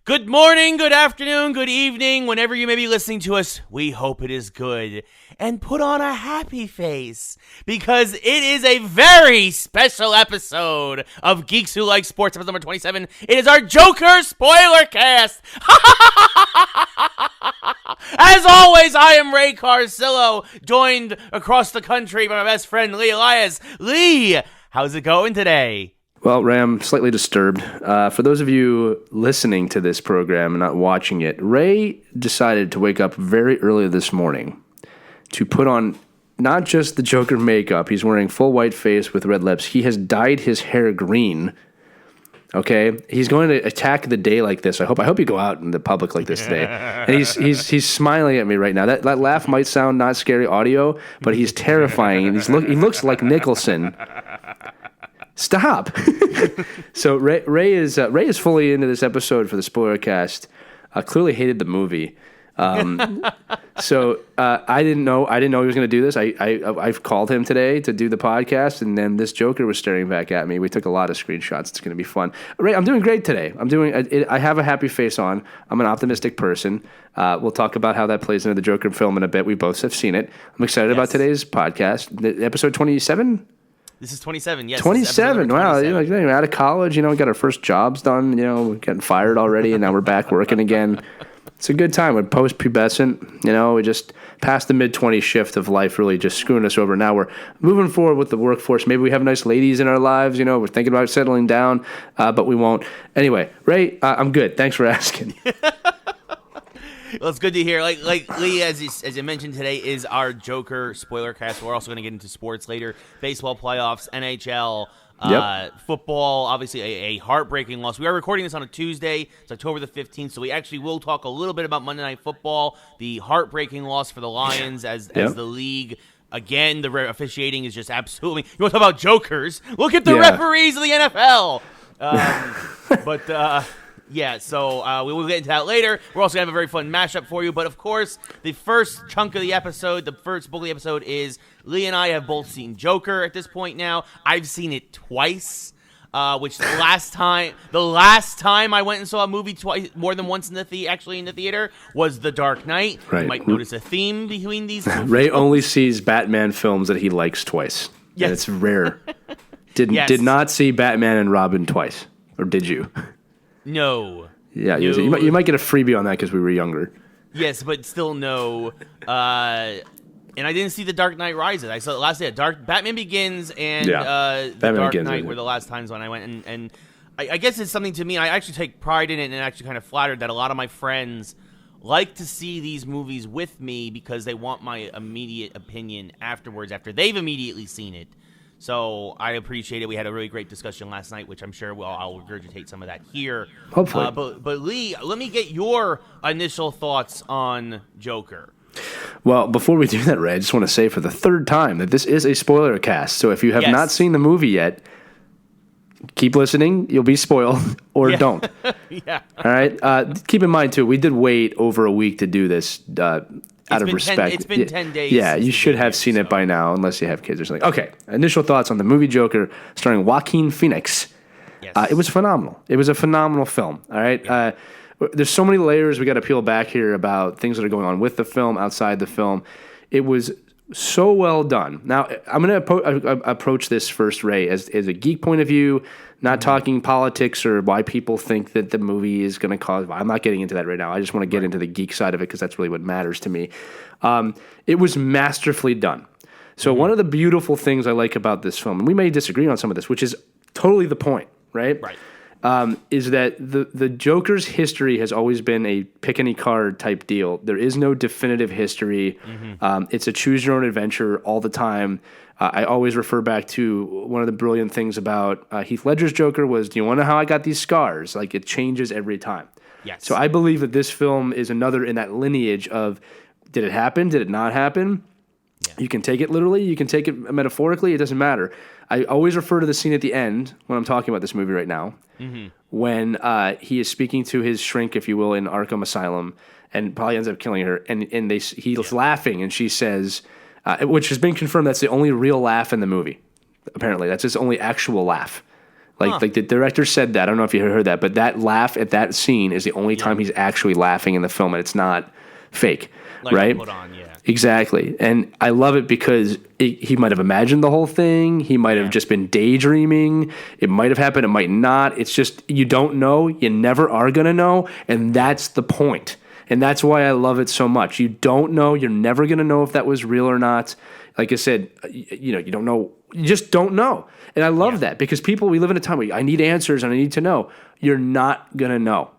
Good morning, good afternoon, good evening, whenever you may be listening to us, we hope it is good. And put on a happy face, because it is a very special episode of Geeks Who Like Sports, episode number 27. It is our Joker Spoilercast! As always, I am Ray Carcillo, joined across the country by my best friend, Lee Elias. Lee, how's it going today? Well, Ray, I'm slightly disturbed. For those of you listening to this program and not watching it, Ray decided to wake up very early this morning to put on not just the Joker makeup. He's wearing full white face with red lips. He has dyed his hair green. Okay, he's going to attack the day like this. I hope you go out in the public like this today. And he's smiling at me right now. That laugh might sound not scary audio, but he's terrifying. And he looks like Nicholson. Stop. So Ray is fully into this episode for the Spoilercast. Clearly hated the movie. So I didn't know he was going to do this. I've called him today to do the podcast, and then this Joker was staring back at me. We took a lot of screenshots. It's going to be fun. Ray, I'm doing great today. I have a happy face on. I'm an optimistic person. We'll talk about how that plays into the Joker film in a bit. We both have seen it. I'm excited about today's podcast. Episode 27. This is 27, yes. 27, wow. You're out of college, we got our first jobs done, we're getting fired already, and now we're back working again. It's a good time. We're post-pubescent, we just passed the mid-20s shift of life really just screwing us over. Now we're moving forward with the workforce. Maybe we have nice ladies in our lives, we're thinking about settling down, but we won't. Anyway, Ray, I'm good. Thanks for asking. Well, it's good to hear. Like Lee, as you mentioned today, is our Joker Spoilercast. We're also going to get into sports later. Baseball playoffs, NHL, football, obviously a heartbreaking loss. We are recording this on a Tuesday. It's October the 15th, so we actually will talk a little bit about Monday Night Football, the heartbreaking loss for the Lions as the league. Again, the officiating is just absolutely... You want to talk about jokers? Look at the referees of the NFL! Yeah, so we will get into that later. We're also going to have a very fun mashup for you. But, of course, the first chunk of the episode, the first bulk of the episode is Lee and I have both seen Joker at this point now. I've seen it twice, which the last time I went and saw a movie more than once in the theater was The Dark Knight. Right. You might notice a theme between these two Ray films. Only sees Batman films that he likes twice. Yes. And it's rare. Did not see Batman and Robin twice. Or did you? No. Yeah, no. You might get a freebie on that because we were younger. Yes, but still no. And I didn't see The Dark Knight Rises. I saw it last day. Batman Begins and The Dark Knight were the last times when I went. And I guess it's something to me. I actually take pride in it and actually kind of flattered that a lot of my friends like to see these movies with me because they want my immediate opinion afterwards, after they've immediately seen it. So I appreciate it. We had a really great discussion last night, which I'm sure I'll regurgitate some of that here. Hopefully. But Lee, let me get your initial thoughts on Joker. Well, before we do that, Ray, I just want to say for the third time that this is a spoiler cast. So if you have not seen the movie yet, keep listening. You'll be spoiled, or don't. Yeah. All right? Keep in mind, too, we did wait over a week to do this out of respect. It's been 10 days. Yeah, you should have seen it by now, unless you have kids or something. Okay, initial thoughts on the movie Joker, starring Joaquin Phoenix. Yes. It was phenomenal. It was a phenomenal film. All right, there's so many layers we got to peel back here about things that are going on with the film, outside the film. It was so well done. Now, I'm going to approach this first, Ray, as a geek point of view, not talking politics or why people think that the movie is going to cause... I'm not getting into that right now. I just want to get into the geek side of it because that's really what matters to me. It was masterfully done. So one of the beautiful things I like about this film, and we may disagree on some of this, which is totally the point, right? Right. Is that the Joker's history has always been a pick-any-card type deal. There is no definitive history. It's a choose-your-own-adventure all the time. I always refer back to one of the brilliant things about Heath Ledger's Joker was, do you want to know how I got these scars? Like, it changes every time. Yes. So I believe that this film is another in that lineage of, did it happen? Did it not happen? Yeah. You can take it literally. You can take it metaphorically. It doesn't matter. I always refer to the scene at the end when I'm talking about this movie right now, when he is speaking to his shrink, if you will, in Arkham Asylum, and probably ends up killing her. And he's laughing, and she says, which has been confirmed, that's the only real laugh in the movie. Apparently, that's his only actual laugh. Like the director said that. I don't know if you heard that, but that laugh at that scene is the only time he's actually laughing in the film, and it's not fake, right? Put on, yeah. Exactly. And I love it because he might have imagined the whole thing. He might have just been daydreaming. It might have happened. It might not. It's just, you don't know. You never are going to know. And that's the point. And that's why I love it so much. You don't know. You're never going to know if that was real or not. Like I said, you don't know. You just don't know. And I love that because we live in a time where I need answers and I need to know. You're not going to know.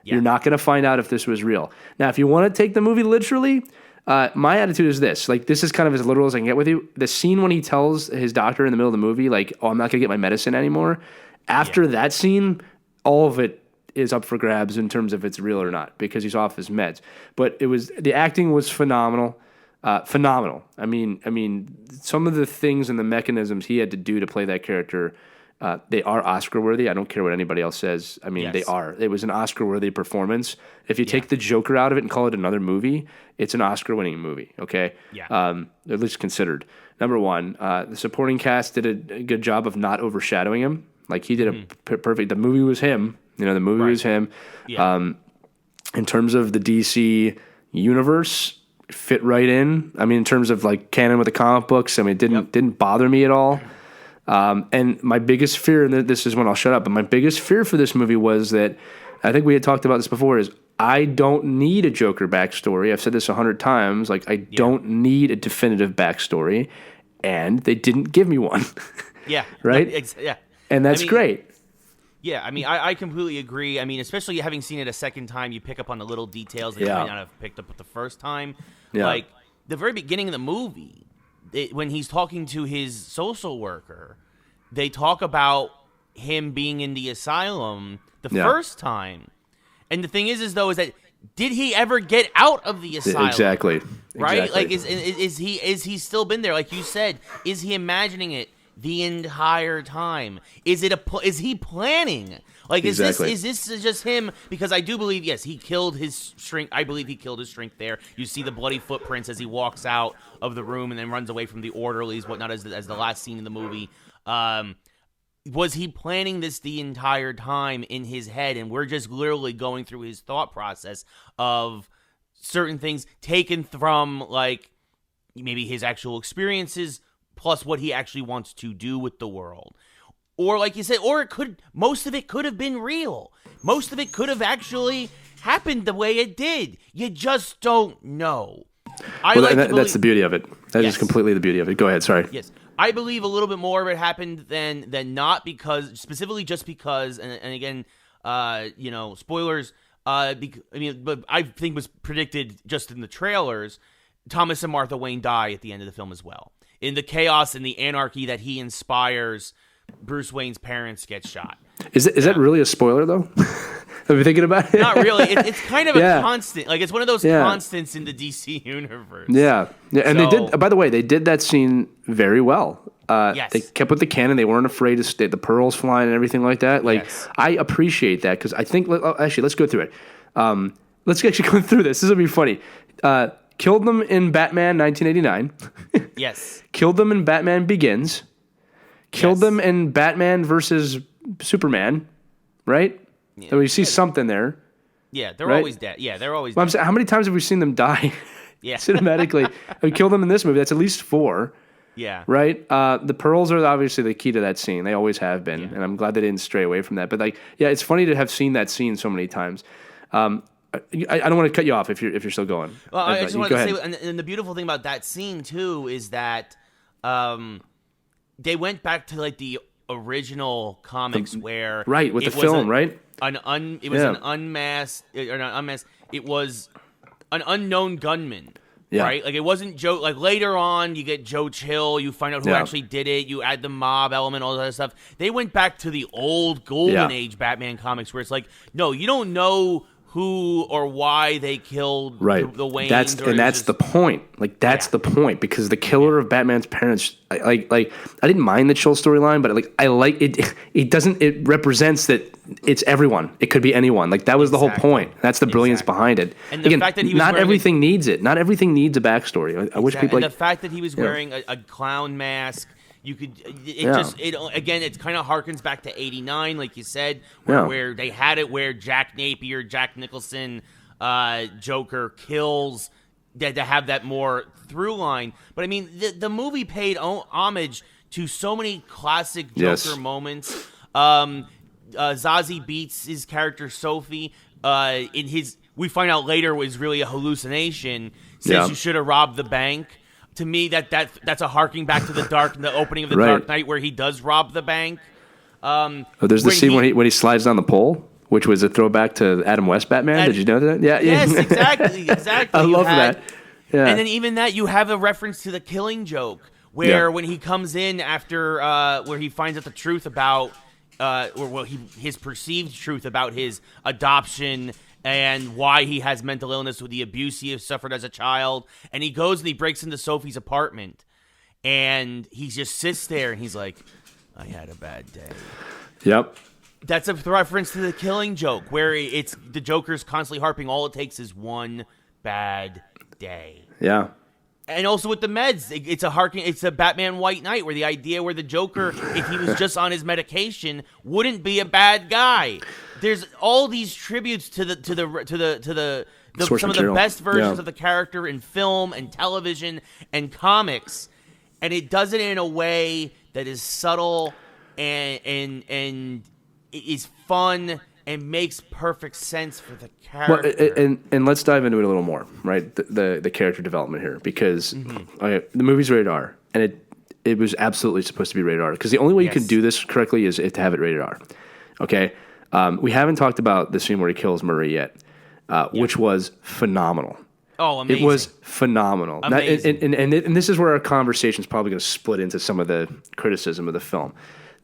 Yeah. You're not going to find out if this was real. Now, if you want to take the movie literally, my attitude is this. Like, this is kind of as literal as I can get with you. The scene when he tells his doctor in the middle of the movie, like, oh, I'm not going to get my medicine anymore. After that scene, all of it is up for grabs in terms of if it's real or not because he's off his meds. But the acting was phenomenal. Phenomenal. I mean, some of the things and the mechanisms he had to do to play that character, they are Oscar-worthy. I don't care what anybody else says. I mean, they are. It was an Oscar-worthy performance. If you take the Joker out of it and call it another movie, it's an Oscar-winning movie, okay? Yeah. At least considered. Number one, the supporting cast did a good job of not overshadowing him. Like, he did a perfect... The movie was him. The movie was him. Yeah. In terms of the DC universe, fit right in. I mean, in terms of, like, canon with the comic books, I mean, it didn't bother me at all. And my biggest fear, and this is when I'll shut up, but my biggest fear for this movie was that, I think we had talked about this before, is I don't need a Joker backstory. I've said this 100 times. Like, I don't need a definitive backstory, and they didn't give me one. Yeah. Right? Yeah. And that's great. Yeah, I mean, I completely agree. I mean, especially having seen it a second time, you pick up on the little details that you might not have picked up the first time. Yeah. Like, the very beginning of the movie, when he's talking to his social worker, they talk about him being in the asylum the first time. And the thing is that did he ever get out of the asylum? Exactly. Right? Like, is he still been there? Like you said, is he imagining it the entire time? Is he planning? Like, is this just him? Because I do believe, yes, he killed his shrink. I believe he killed his shrink there. You see the bloody footprints as he walks out of the room and then runs away from the orderlies, whatnot, as the last scene in the movie. Was he planning this the entire time in his head? And we're just literally going through his thought process of certain things taken from, like, maybe his actual experiences plus what he actually wants to do with the world. Or, like you said, most of it could have been real. Most of it could have actually happened the way it did. You just don't know. That's the beauty of it. That is completely the beauty of it. Go ahead, sorry. Yes. I believe a little bit more of it happened than not, because, specifically just because, and again, spoilers, but I think was predicted just in the trailers, Thomas and Martha Wayne die at the end of the film as well. In the chaos and the anarchy that he inspires, Bruce Wayne's parents get shot. Is that really a spoiler, though? Have you thinking about it? Not really. It's kind of a constant. Like, it's one of those constants in the DC universe. Yeah. And they did. By the way, they did that scene very well. Yes. They kept with the canon. They weren't afraid to stay the pearls flying and everything like that. Like, I appreciate that, because I think. Actually, let's go through it. Let's actually go through this. This will be funny. Killed them in Batman 1989. Yes. Killed them in Batman Begins. Killed them in Batman versus Superman, right? Yeah. So we see something there. Yeah, they're always dead. Yeah, they're always dead. I'm saying, how many times have we seen them die cinematically? We killed them in this movie. That's at least 4. Yeah. Right? The pearls are obviously the key to that scene. They always have been. Yeah. And I'm glad they didn't stray away from that. But, like, it's funny to have seen that scene so many times. I don't want to cut you off if you're still going. Well, I just wanted to say, and the beautiful thing about that scene, too, is that they went back to, like, the original comics where with the film, right? It was an unmasked, or not unmasked. It was an unknown gunman, right? Like, it wasn't Joe. Like, later on, you get Joe Chill. You find out who actually did it. You add the mob element, all that other stuff. They went back to the old golden age Batman comics, where it's like, no, you don't know who or why they killed the Waynes. That's the point. Like, that's the point, because the killer of Batman's parents, I didn't mind the Chill storyline, but I like it. It represents that it's everyone. It could be anyone. Like, that was the whole point. That's the brilliance behind it. And the fact that he was not everything needs it. Not everything needs a backstory. I wish people. And the fact that he was wearing a clown mask, You could it kind of harkens back to '89, like you said, where they had it where Jack Napier, Jack Nicholson, Joker kills. To have that more through line, but I mean the movie paid homage to so many classic Joker moments. Zazie Beetz, his character Sophie, we find out later was really a hallucination. Says you should have robbed the bank. To me, that's a harking back to the opening of the Dark Knight where he does rob the bank. There's the scene when he slides down the pole, which was a throwback to Adam West Batman. Did you know that? Yeah. Yes, exactly. I love that. Yeah. And then even that, you have a reference to the Killing Joke, where when he comes in after, where he finds out the truth about, his perceived truth about his adoption and why he has mental illness with the abuse he has suffered as a child. And he goes and he breaks into Sophie's apartment, and he just sits there and he's like, I had a bad day. Yep. That's a reference to the Killing Joke, where it's the Joker's constantly harping. All it takes is one bad day. Yeah. And also with the meds, it's a Batman White Knight, where the idea where the Joker, if he was just on his medication, wouldn't be a bad guy. There's all these tributes to some of the best versions of the character in film and television and comics, and it does it in a way that is subtle and is fun and makes perfect sense for the character. Well, and let's dive into it a little more, right? The character development here, because the movie's rated R, and it was absolutely supposed to be rated R, because the only way you can do this correctly is to have it rated R. Okay, we haven't talked about the scene where he kills Murray yet, which was phenomenal. Oh, amazing! It was phenomenal. Amazing. And this is where our conversation is probably going to split into some of the criticism of the film.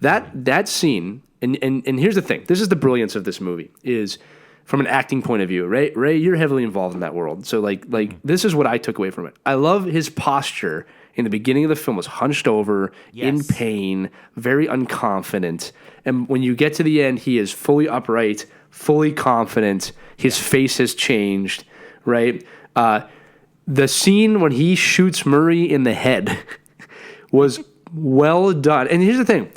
That scene. And here's the thing. This is the brilliance of this movie, is from an acting point of view. Ray, you're heavily involved in that world. So like this is what I took away from it. I love his posture in the beginning of the film was hunched over, in pain, very unconfident. And when you get to the end, he is fully upright, fully confident. His face has changed, right? The scene when he shoots Murray in the head was well done. And here's the thing.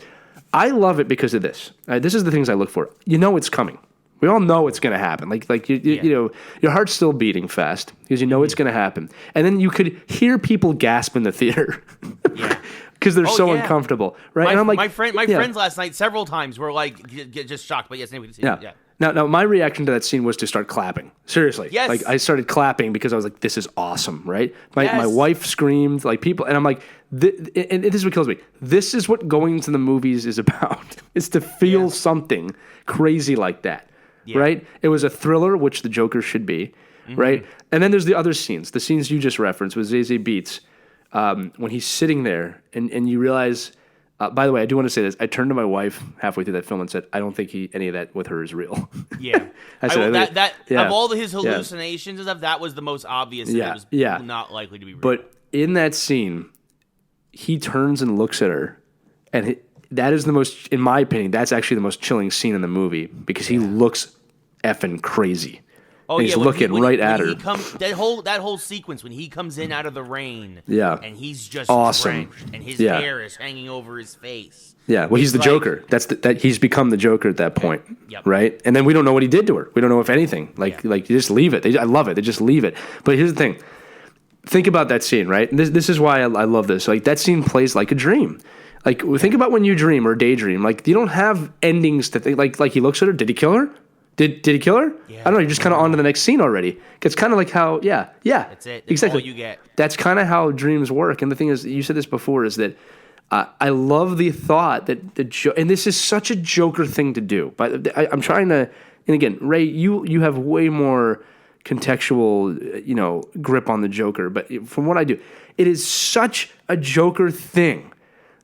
I love it because of this. This is the things I look for. You know it's coming. We all know it's going to happen. Like you know, your heart's still beating fast because you know it's going to happen. And then you could hear people gasp in the theater because they're so uncomfortable, right? And I'm like, my friends last night several times were like just shocked. But yes, anyway, yeah. Now, my reaction to that scene was to start clapping. Seriously. Yes. Like, I started clapping because I was like, this is awesome, right? My wife screamed, like, people, and I'm like, and this is what kills me. This is what going to the movies is about, is to feel something crazy like that, right? It was a thriller, which the Joker should be, right? And then there's the other scenes, the scenes you just referenced with Zazie Beetz, when he's sitting there, and you realize... by the way, I do want to say this. I turned to my wife halfway through that film and said, I don't think any of that with her is real. Yeah. Of all his hallucinations and stuff, that was the most obvious. It was not likely to be real. But in that scene, he turns and looks at her, and that is the most, in my opinion, that's actually the most chilling scene in the movie, because he looks effing crazy. Oh, and he's looking right at her. That whole sequence when he comes in out of the rain, and he's just awesome, drenched, and his hair is hanging over his face. Yeah, well, he's the Joker. That he's become the Joker at that point, right? And then we don't know what he did to her. We don't know if anything. Like you just leave it. I love it. They just leave it. But here's the thing. Think about that scene, right? And this is why I love this. Like, that scene plays like a dream. Like, think about when you dream or daydream. Like, you don't have endings to think. Like he looks at her. Did he kill her? Did he kill her? Yeah. I don't know. You're just kind of on to the next scene already. It's kind of like how, That's it. That's exactly. all you get. That's kind of how dreams work. And the thing is, you said this before, is that I love the thought that and this is such a Joker thing to do. But I'm trying to, and again, Ray, you have way more contextual, grip on the Joker. But from what I do, it is such a Joker thing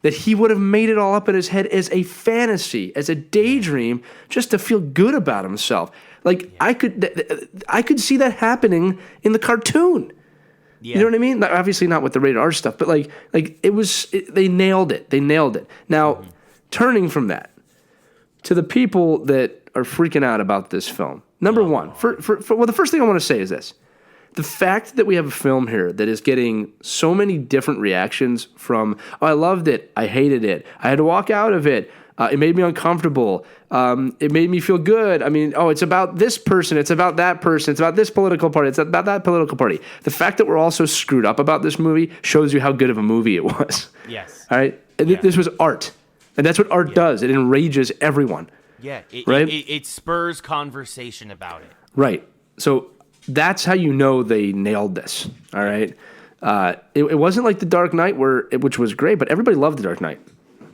that he would have made it all up in his head as a fantasy, as a daydream, just to feel good about himself. Like, I could see that happening in the cartoon. Yeah. You know what I mean? Obviously not with the rated R stuff, but like they nailed it. They nailed it. Now, turning from that to the people that are freaking out about this film. Number one, well, the first thing I want to say is this. The fact that we have a film here that is getting so many different reactions from, oh, I loved it, I hated it, I had to walk out of it, it made me uncomfortable, it made me feel good. I mean, oh, it's about this person, it's about that person, it's about this political party, it's about that political party. The fact that we're all so screwed up about this movie shows you how good of a movie it was. Yes. All right? This was art. And that's what art does. It enrages everyone. Yeah. Right? It spurs conversation about it. Right. So that's how you know they nailed this. All right. It wasn't like The Dark Knight, which was great, but everybody loved The Dark Knight.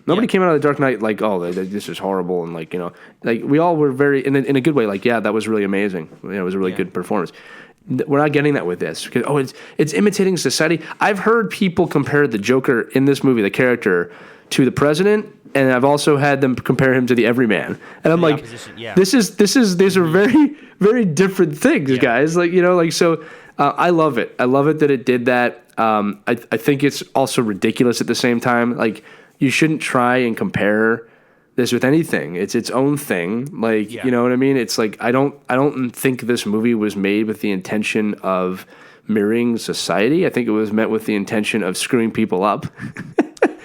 Nobody came out of The Dark Knight like, oh, this is horrible, and like, you know, like we all were very in a good way. Like, yeah, that was really amazing. You know, it was a really good performance. We're not getting that with this. Oh, it's imitating society. I've heard people compare the Joker in this movie, the character, to the president, and I've also had them compare him to the everyman. And I'm like, these are very, very different things, guys. Like, you know, like, so I love it. I love it that it did that. I think it's also ridiculous at the same time. Like, you shouldn't try and compare this with anything. It's its own thing. Like, you know what I mean? It's like, I don't think this movie was made with the intention of mirroring society. I think it was met with the intention of screwing people up.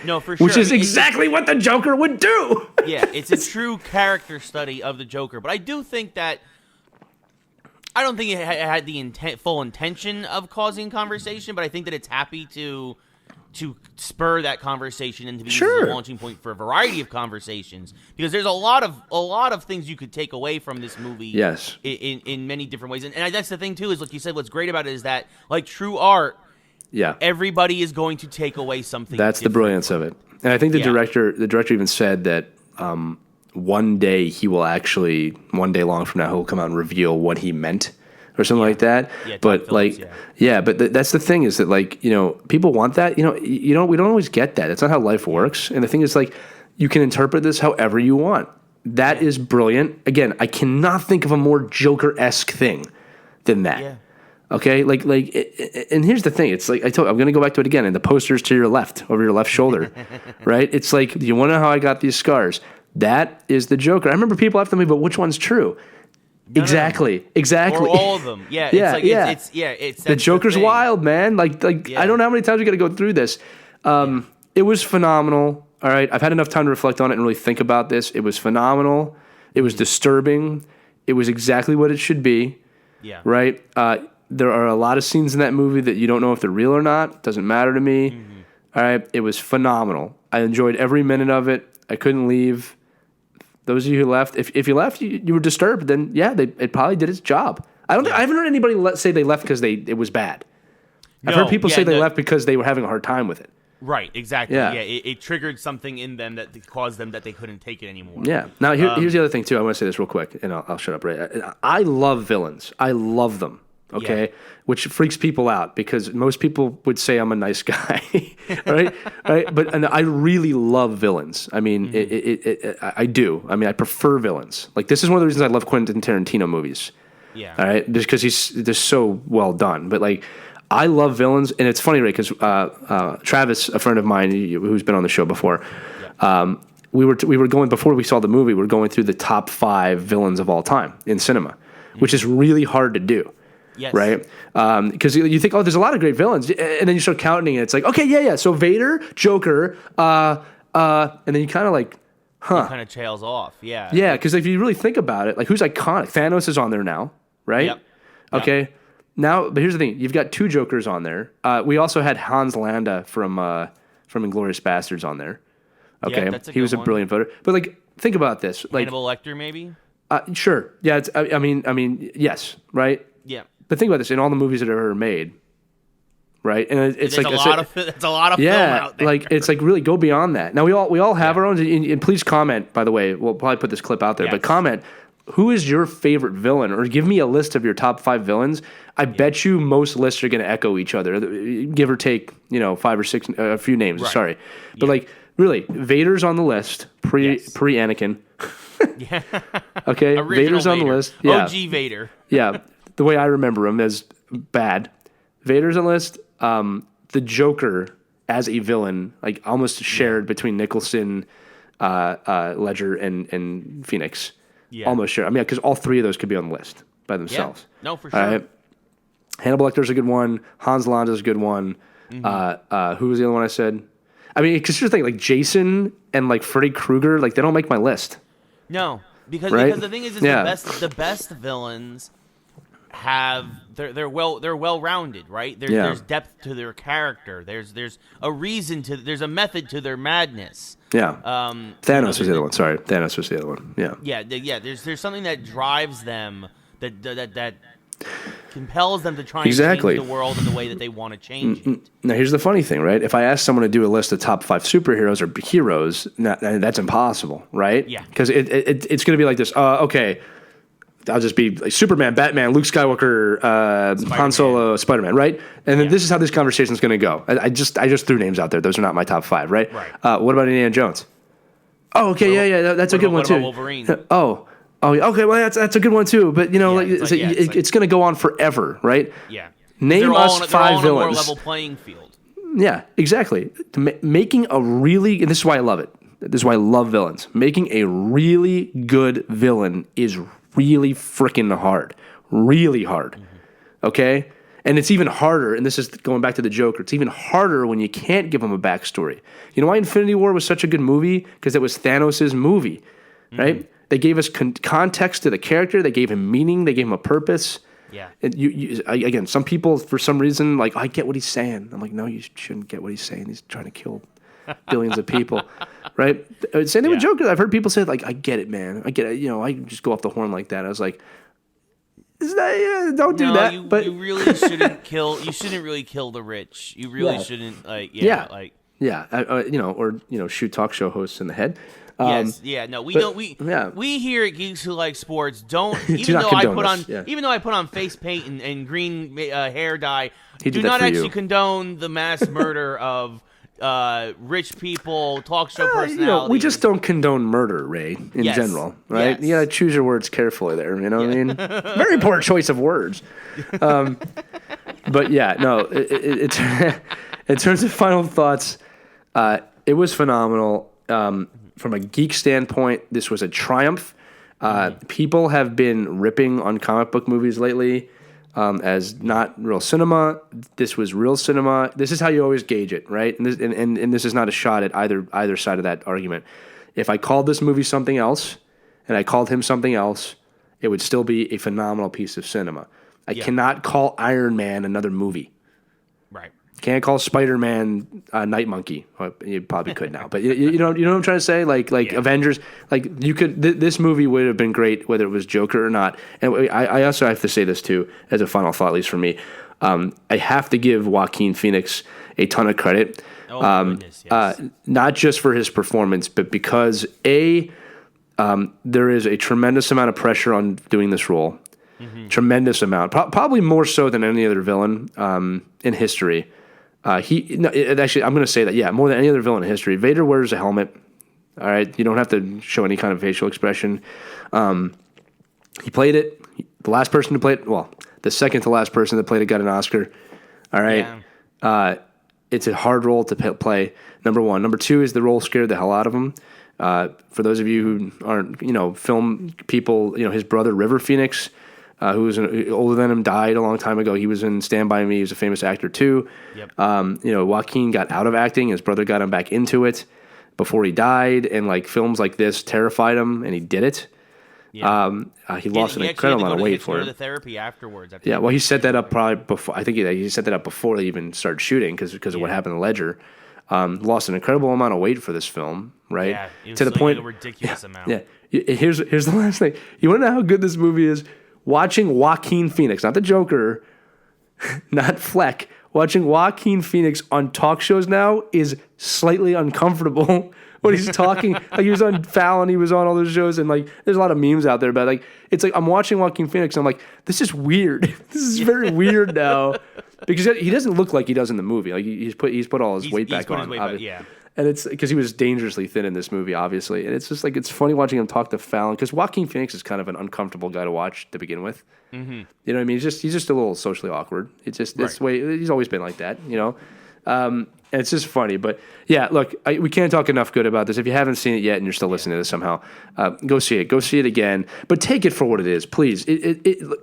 No, for sure. Which is exactly what the Joker would do. Yeah, it's a true character study of the Joker. But I do think that I don't think it had the full intention of causing conversation, but I think that it's happy to spur that conversation and to be a launching point for a variety of conversations, because there's a lot of things you could take away from this movie. Yes, in many different ways, and that's the thing too. Is like you said, what's great about it is that, like true art, everybody is going to take away something. That's the brilliance of it, and I think the director even said that one day one day long from now he'll come out and reveal what he meant. Or something like that, but Phillips, but that's the thing, is that, like, you know, people want that. You know, we don't always get that. That's not how life works. And the thing is, like, you can interpret this however you want. That is brilliant. Again, I cannot think of a more Joker-esque thing than that. Yeah. Okay, like, and here's the thing. It's like I'm going to go back to it again. And the poster's to your left, over your left shoulder, right? It's like, do you want to know how I got these scars? That is the Joker. I remember people asking me, but which one's true? Exactly. Or all of them. Yeah. It's the Joker's wild, man. Like I don't know how many times we got to go through this. It was phenomenal. All right. I've had enough time to reflect on it and really think about this. It was phenomenal. It was disturbing. It was exactly what it should be. Yeah. Right. There are a lot of scenes in that movie that you don't know if they're real or not. Doesn't matter to me. Mm-hmm. All right. It was phenomenal. I enjoyed every minute of it. I couldn't leave. Those of you who left, if you left, you were disturbed, then it probably did its job. I haven't heard anybody say they left because it was bad. I've heard people say they left because they were having a hard time with it. Right, exactly. Yeah, it triggered something in them that caused them that they couldn't take it anymore. Yeah. Now here's the other thing too. I want to say this real quick, and I'll shut up. Right. I love villains. I love them. Okay, which freaks people out because most people would say I'm a nice guy, right? But I really love villains. I mean, I do. I mean, I prefer villains. Like, this is one of the reasons I love Quentin Tarantino movies. Yeah. All right, just because he's just so well done. But like, I love villains, and it's funny, right? Because Travis, a friend of mine who's been on the show before, we were going before we saw the movie. We were going through the top 5 villains of all time in cinema, which is really hard to do. Yes. Right? Because you think, oh, there's a lot of great villains. And then you start counting it. It's like, okay, yeah. So Vader, Joker, and then you kind of like, It kind of trails off. Yeah. Yeah, because if you really think about it, like, who's iconic? Thanos is on there now, right? Yep. Okay. Now, but here's the thing. You've got 2 Jokers on there. We also had Hans Landa from Inglourious Bastards on there. Okay. Yeah, that's a he was a brilliant voter. But, like, think about this. Like, Hannibal Lecter, maybe? Sure. Yeah, I mean, yes, right? Yeah. But think about this, in all the movies that are ever made, right? And it's like that's a lot of film out there. Like, it's like, really go beyond that. Now we all have our own, and please comment, by the way, we'll probably put this clip out there, but comment, who is your favorite villain, or give me a list of your top 5 villains. I bet you most lists are going to echo each other, give or take, 5 or 6, a few names, sorry. But like, really, Vader's on the list, pre-Anakin. Yeah. Okay, Vader's on the list. Yeah. OG Vader. Yeah. The way I remember him as bad. Vader's on the list. The Joker as a villain, like, almost shared between Nicholson, Ledger, and Phoenix. Yeah. Almost shared. I mean, because all 3 of those could be on the list by themselves. Yeah. No, for sure. Hannibal Lecter's a good one. Hans Landa's a good one. Mm-hmm. Who was the other one I said? I mean, because here's the thing, like Jason and like Freddy Krueger, like they don't make my list. No, because the thing is the best villains they're well rounded, right? There's depth to their character. There's a reason there's a method to their madness. Yeah. Thanos was the other one. Sorry, Thanos was the other one. Yeah. Yeah. There's something that drives them that compels them to try and change the world in the way that they want to change it. Now, here's the funny thing, right? If I ask someone to do a list of top 5 superheroes or heroes, that's impossible, right? Yeah. Because it's going to be like this. Okay, I'll just be like Superman, Batman, Luke Skywalker, Han Solo, Spider-Man, right? And then this is how this conversation is going to go. I just threw names out there. Those are not my top 5, right? Right. What about Indiana Jones? Oh, okay, that's a good one too. Wolverine? Oh, okay. Well, that's a good one too. But it's going to go on forever, right? Yeah. Name us 5 villains. They're all on a more level playing field. Yeah, exactly. Making a really, and this is why I love it. This is why I love villains. Making a really good villain is really freaking hard. Really hard. Mm-hmm. Okay? And it's even harder, and this is going back to the Joker, it's even harder when you can't give him a backstory. You know why Infinity War was such a good movie? Because it was Thanos' movie, right? Mm-hmm. They gave us context to the character. They gave him meaning. They gave him a purpose. Yeah. And again, some people, for some reason, like, I get what he's saying. I'm like, no, you shouldn't get what he's saying. He's trying to kill billions of people, right? Same thing with Joker. I've heard people say, like, I get it, man. I get it. I just go off the horn like that. I was like, don't do that. But you really shouldn't kill. You shouldn't really kill the rich. You really shouldn't, shoot talk show hosts in the head. We don't. We here at Geeks Who Like Sports don't. Even though I put on face paint and green hair dye, do not actually condone the mass murder of rich people, talk show personalities. We just don't condone murder, Ray, in general, right? Yes. You gotta choose your words carefully there. You know what I mean? Very poor choice of words. But yeah, no. It's in terms of final thoughts, it was phenomenal. From a geek standpoint, this was a triumph. People have been ripping on comic book movies lately as not real cinema. This was real cinema. This is how you always gauge it, right? And this is not a shot at either side of that argument. If I called this movie something else and I called him something else, it would still be a phenomenal piece of cinema. I cannot call Iron Man another movie. Right. Can't call Spider-Man Night Monkey. Well, you probably could now, but you know what I'm trying to say. Like Avengers, like you could. This movie would have been great whether it was Joker or not. And I also have to say this too, as a final thought, at least for me. I have to give Joaquin Phoenix a ton of credit. Oh, goodness, yes. Not just for his performance, but because there is a tremendous amount of pressure on doing this role. Mm-hmm. Tremendous amount, probably more so than any other villain in history. Actually, I'm going to say that, more than any other villain in history. Vader wears a helmet. All right, you don't have to show any kind of facial expression. He played it. The last person to play it, the second to last person that played it got an Oscar. All right, it's a hard role to play. Number one. Number two is the role scared the hell out of him. For those of you who aren't, film people, his brother River Phoenix. Who was older than him, died a long time ago. He was in Stand By Me. He was a famous actor too. Yep. Joaquin got out of acting. His brother got him back into it before he died. And like films like this terrified him, and he did it. Yeah. He lost an incredible amount of weight for it. The therapy afterwards. He set that up probably before. I think he set that up before they even started shooting because of what happened to Ledger. Lost an incredible amount of weight for this film, right? Yeah, it was to the point, a ridiculous amount. Yeah. Here's the last thing. You want to know how good this movie is? Watching Joaquin Phoenix, not the Joker, not Fleck, watching Joaquin Phoenix on talk shows now is slightly uncomfortable when he's talking. Like he was on Fallon, he was on all those shows, and like there's a lot of memes out there, but like it's like I'm watching Joaquin Phoenix and I'm like, this is weird. This is very weird now. Because he doesn't look like he does in the movie. Like he's put all his weight back on. And it's because he was dangerously thin in this movie, obviously. And it's just like, it's funny watching him talk to Fallon because Joaquin Phoenix is kind of an uncomfortable guy to watch to begin with. Mm-hmm. You know what I mean? He's just a little socially awkward. It's just this way. He's always been like that, And it's just funny. But yeah, look, we can't talk enough good about this. If you haven't seen it yet and you're still listening to this somehow, go see it. Go see it again. But take it for what it is, please.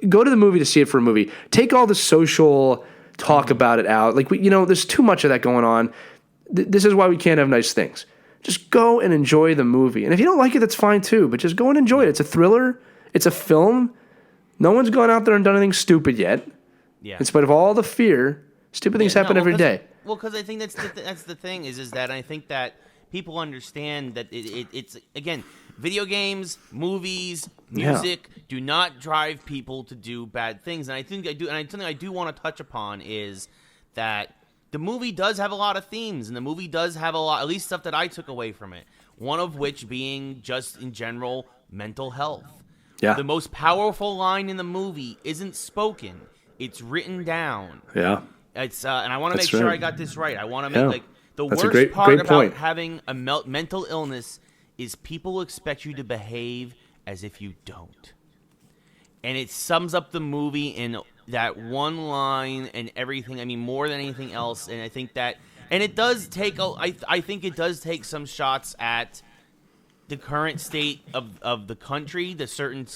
Go to the movie to see it for a movie. Take all the social talk about it out. Like, there's too much of that going on. This is why we can't have nice things. Just go and enjoy the movie. And if you don't like it, that's fine too. But just go and enjoy it. It's a thriller. It's a film. No one's gone out there and done anything stupid yet. Yeah. In spite of all the fear, stupid things happen every day. Well, because I think that's the thing is that I think that people understand that it's again, video games, movies, music do not drive people to do bad things, and I think something I do want to touch upon is that the movie does have a lot of themes, and the movie does have a lot, at least stuff that I took away from it. One of which being just in general mental health. Yeah. The most powerful line in the movie isn't spoken; it's written down. Yeah. It's and I want to make sure I got this right. I want to make That's worst part about having a mental illness is people expect you to behave as if you don't, and it sums up the movie in that one line and everything. I mean, more than anything else, and I think that, and it does take. I think it does take some shots at the current state of the country, the certain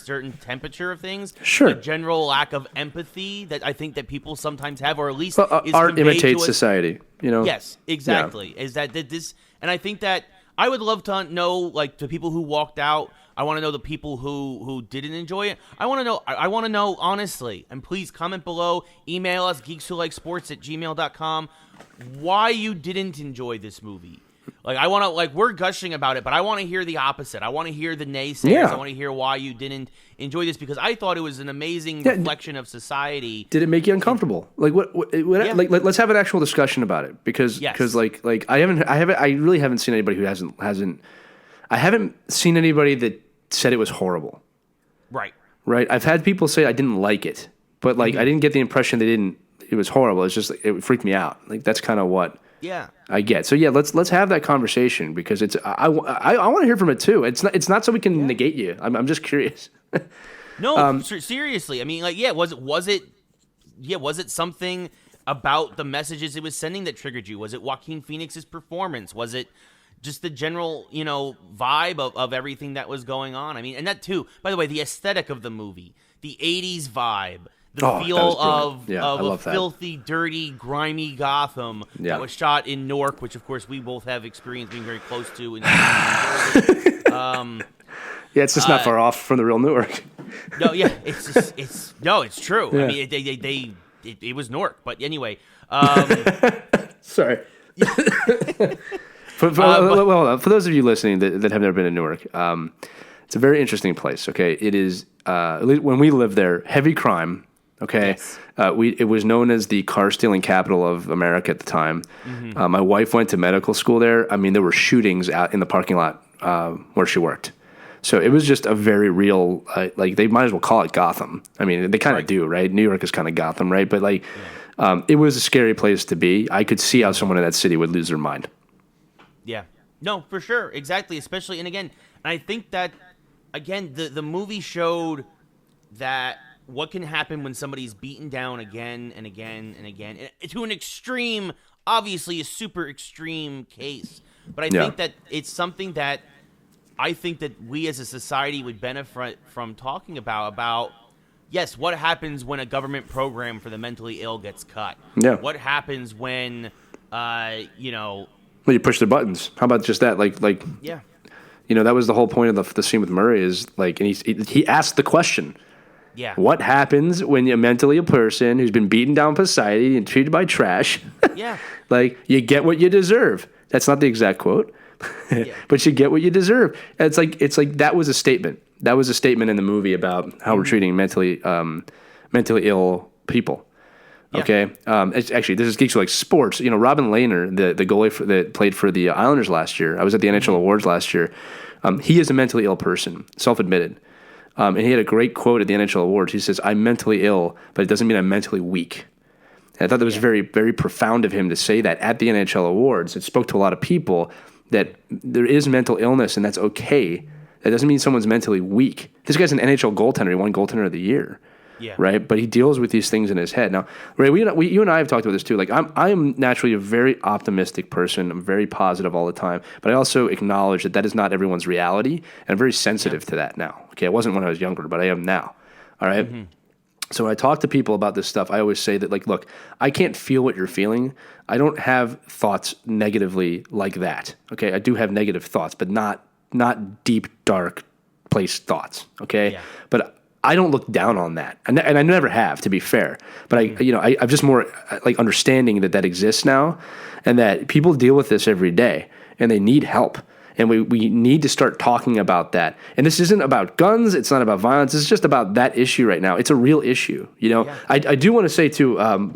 temperature of things, sure, the general lack of empathy that I think that people sometimes have, or at least art imitates society. Yes, exactly. Yeah. Is that this? And I think that I would love to know, like, the people who walked out. I want to know the people who didn't enjoy it. I want to know. I want to know honestly. And please comment below. Email us geekswholikesport@gmail.com. Why you didn't enjoy this movie. Like, I want to, like, we're gushing about it, but I want to hear the opposite. I want to hear the naysayers. Yeah. I want to hear why you didn't enjoy this, because I thought it was an amazing reflection of society. Did it make you uncomfortable? Like, what like, let's have an actual discussion about it, because like I really haven't seen anybody who hasn't I haven't seen anybody that said it was horrible. Right. I've had people say I didn't like it, but like I didn't get the impression it was horrible. It's just, it freaked me out. Like, that's kind of what I get. So yeah, let's have that conversation, because I want to hear from it too. It's not so we can negate you. I'm just curious. No, seriously. I mean, like, was it something about the messages it was sending that triggered you? Was it Joaquin Phoenix's performance? Was it just the general, vibe of everything that was going on? I mean, and that too, by the way, the aesthetic of the movie, the 80s vibe, the feel of a filthy, dirty, grimy Gotham that was shot in Newark, which of course we both have experience being very close to. It's just not far off from the real Newark. No, yeah, it's true. Yeah. I mean, it was Newark, but anyway. Sorry. For those of you listening that have never been to Newark, it's a very interesting place. Okay, it is. At least when we lived there, heavy crime. Okay, yes. It was known as the car stealing capital of America at the time. Mm-hmm. My wife went to medical school there. I mean, there were shootings out in the parking lot where she worked. So it was just a very real, like, they might as well call it Gotham. I mean, they kind of do, right? New York is kind of Gotham, right? But like, it was a scary place to be. I could see how someone in that city would lose their mind. Yeah, no, for sure, exactly. Especially, and again, I think that the movie showed that what can happen when somebody's beaten down again and again and again, to an extreme, obviously a super extreme case. But I think that it's something that I think that we as a society would benefit from talking about, yes, what happens when a government program for the mentally ill gets cut? Yeah. What happens when, Well, you push the buttons. How about just that? Like. Yeah. That was the whole point of the scene with Murray is like, and he asked the question. Yeah. What happens when you're mentally ill person who's been beaten down by society and treated by trash? Yeah. Like, you get what you deserve. That's not the exact quote, but you get what you deserve. It's like that was a statement. That was a statement in the movie about how we're treating mentally ill people. Yeah. Okay. It's actually, this is Geeks Who Like Sports. Robin Lehner, the goalie that played for the Islanders last year. I was at the NHL Awards last year. He is a mentally ill person, self-admitted. And he had a great quote at the NHL Awards. He says, "I'm mentally ill, but it doesn't mean I'm mentally weak." And I thought that was very, very profound of him to say that at the NHL Awards. It spoke to a lot of people that there is mental illness, and that's okay. That doesn't mean someone's mentally weak. This guy's an NHL goaltender. He won goaltender of the year. Yeah. Right. But he deals with these things in his head. Now, Ray, you and I have talked about this too. Like I am naturally a very optimistic person. I'm very positive all the time. But I also acknowledge that is not everyone's reality. And I'm very sensitive to that now. Okay. It wasn't when I was younger, but I am now. All right. Mm-hmm. So when I talk to people about this stuff, I always say that, like, look, I can't feel what you're feeling. I don't have thoughts negatively like that. Okay. I do have negative thoughts, but not deep, dark place thoughts. Okay. Yeah. But I don't look down on that, and I never have, to be fair. But I'm just more like understanding that exists now, and that people deal with this every day, and they need help, and we need to start talking about that. And this isn't about guns; it's not about violence. It's just about that issue right now. It's a real issue, Yeah. I do want to say too,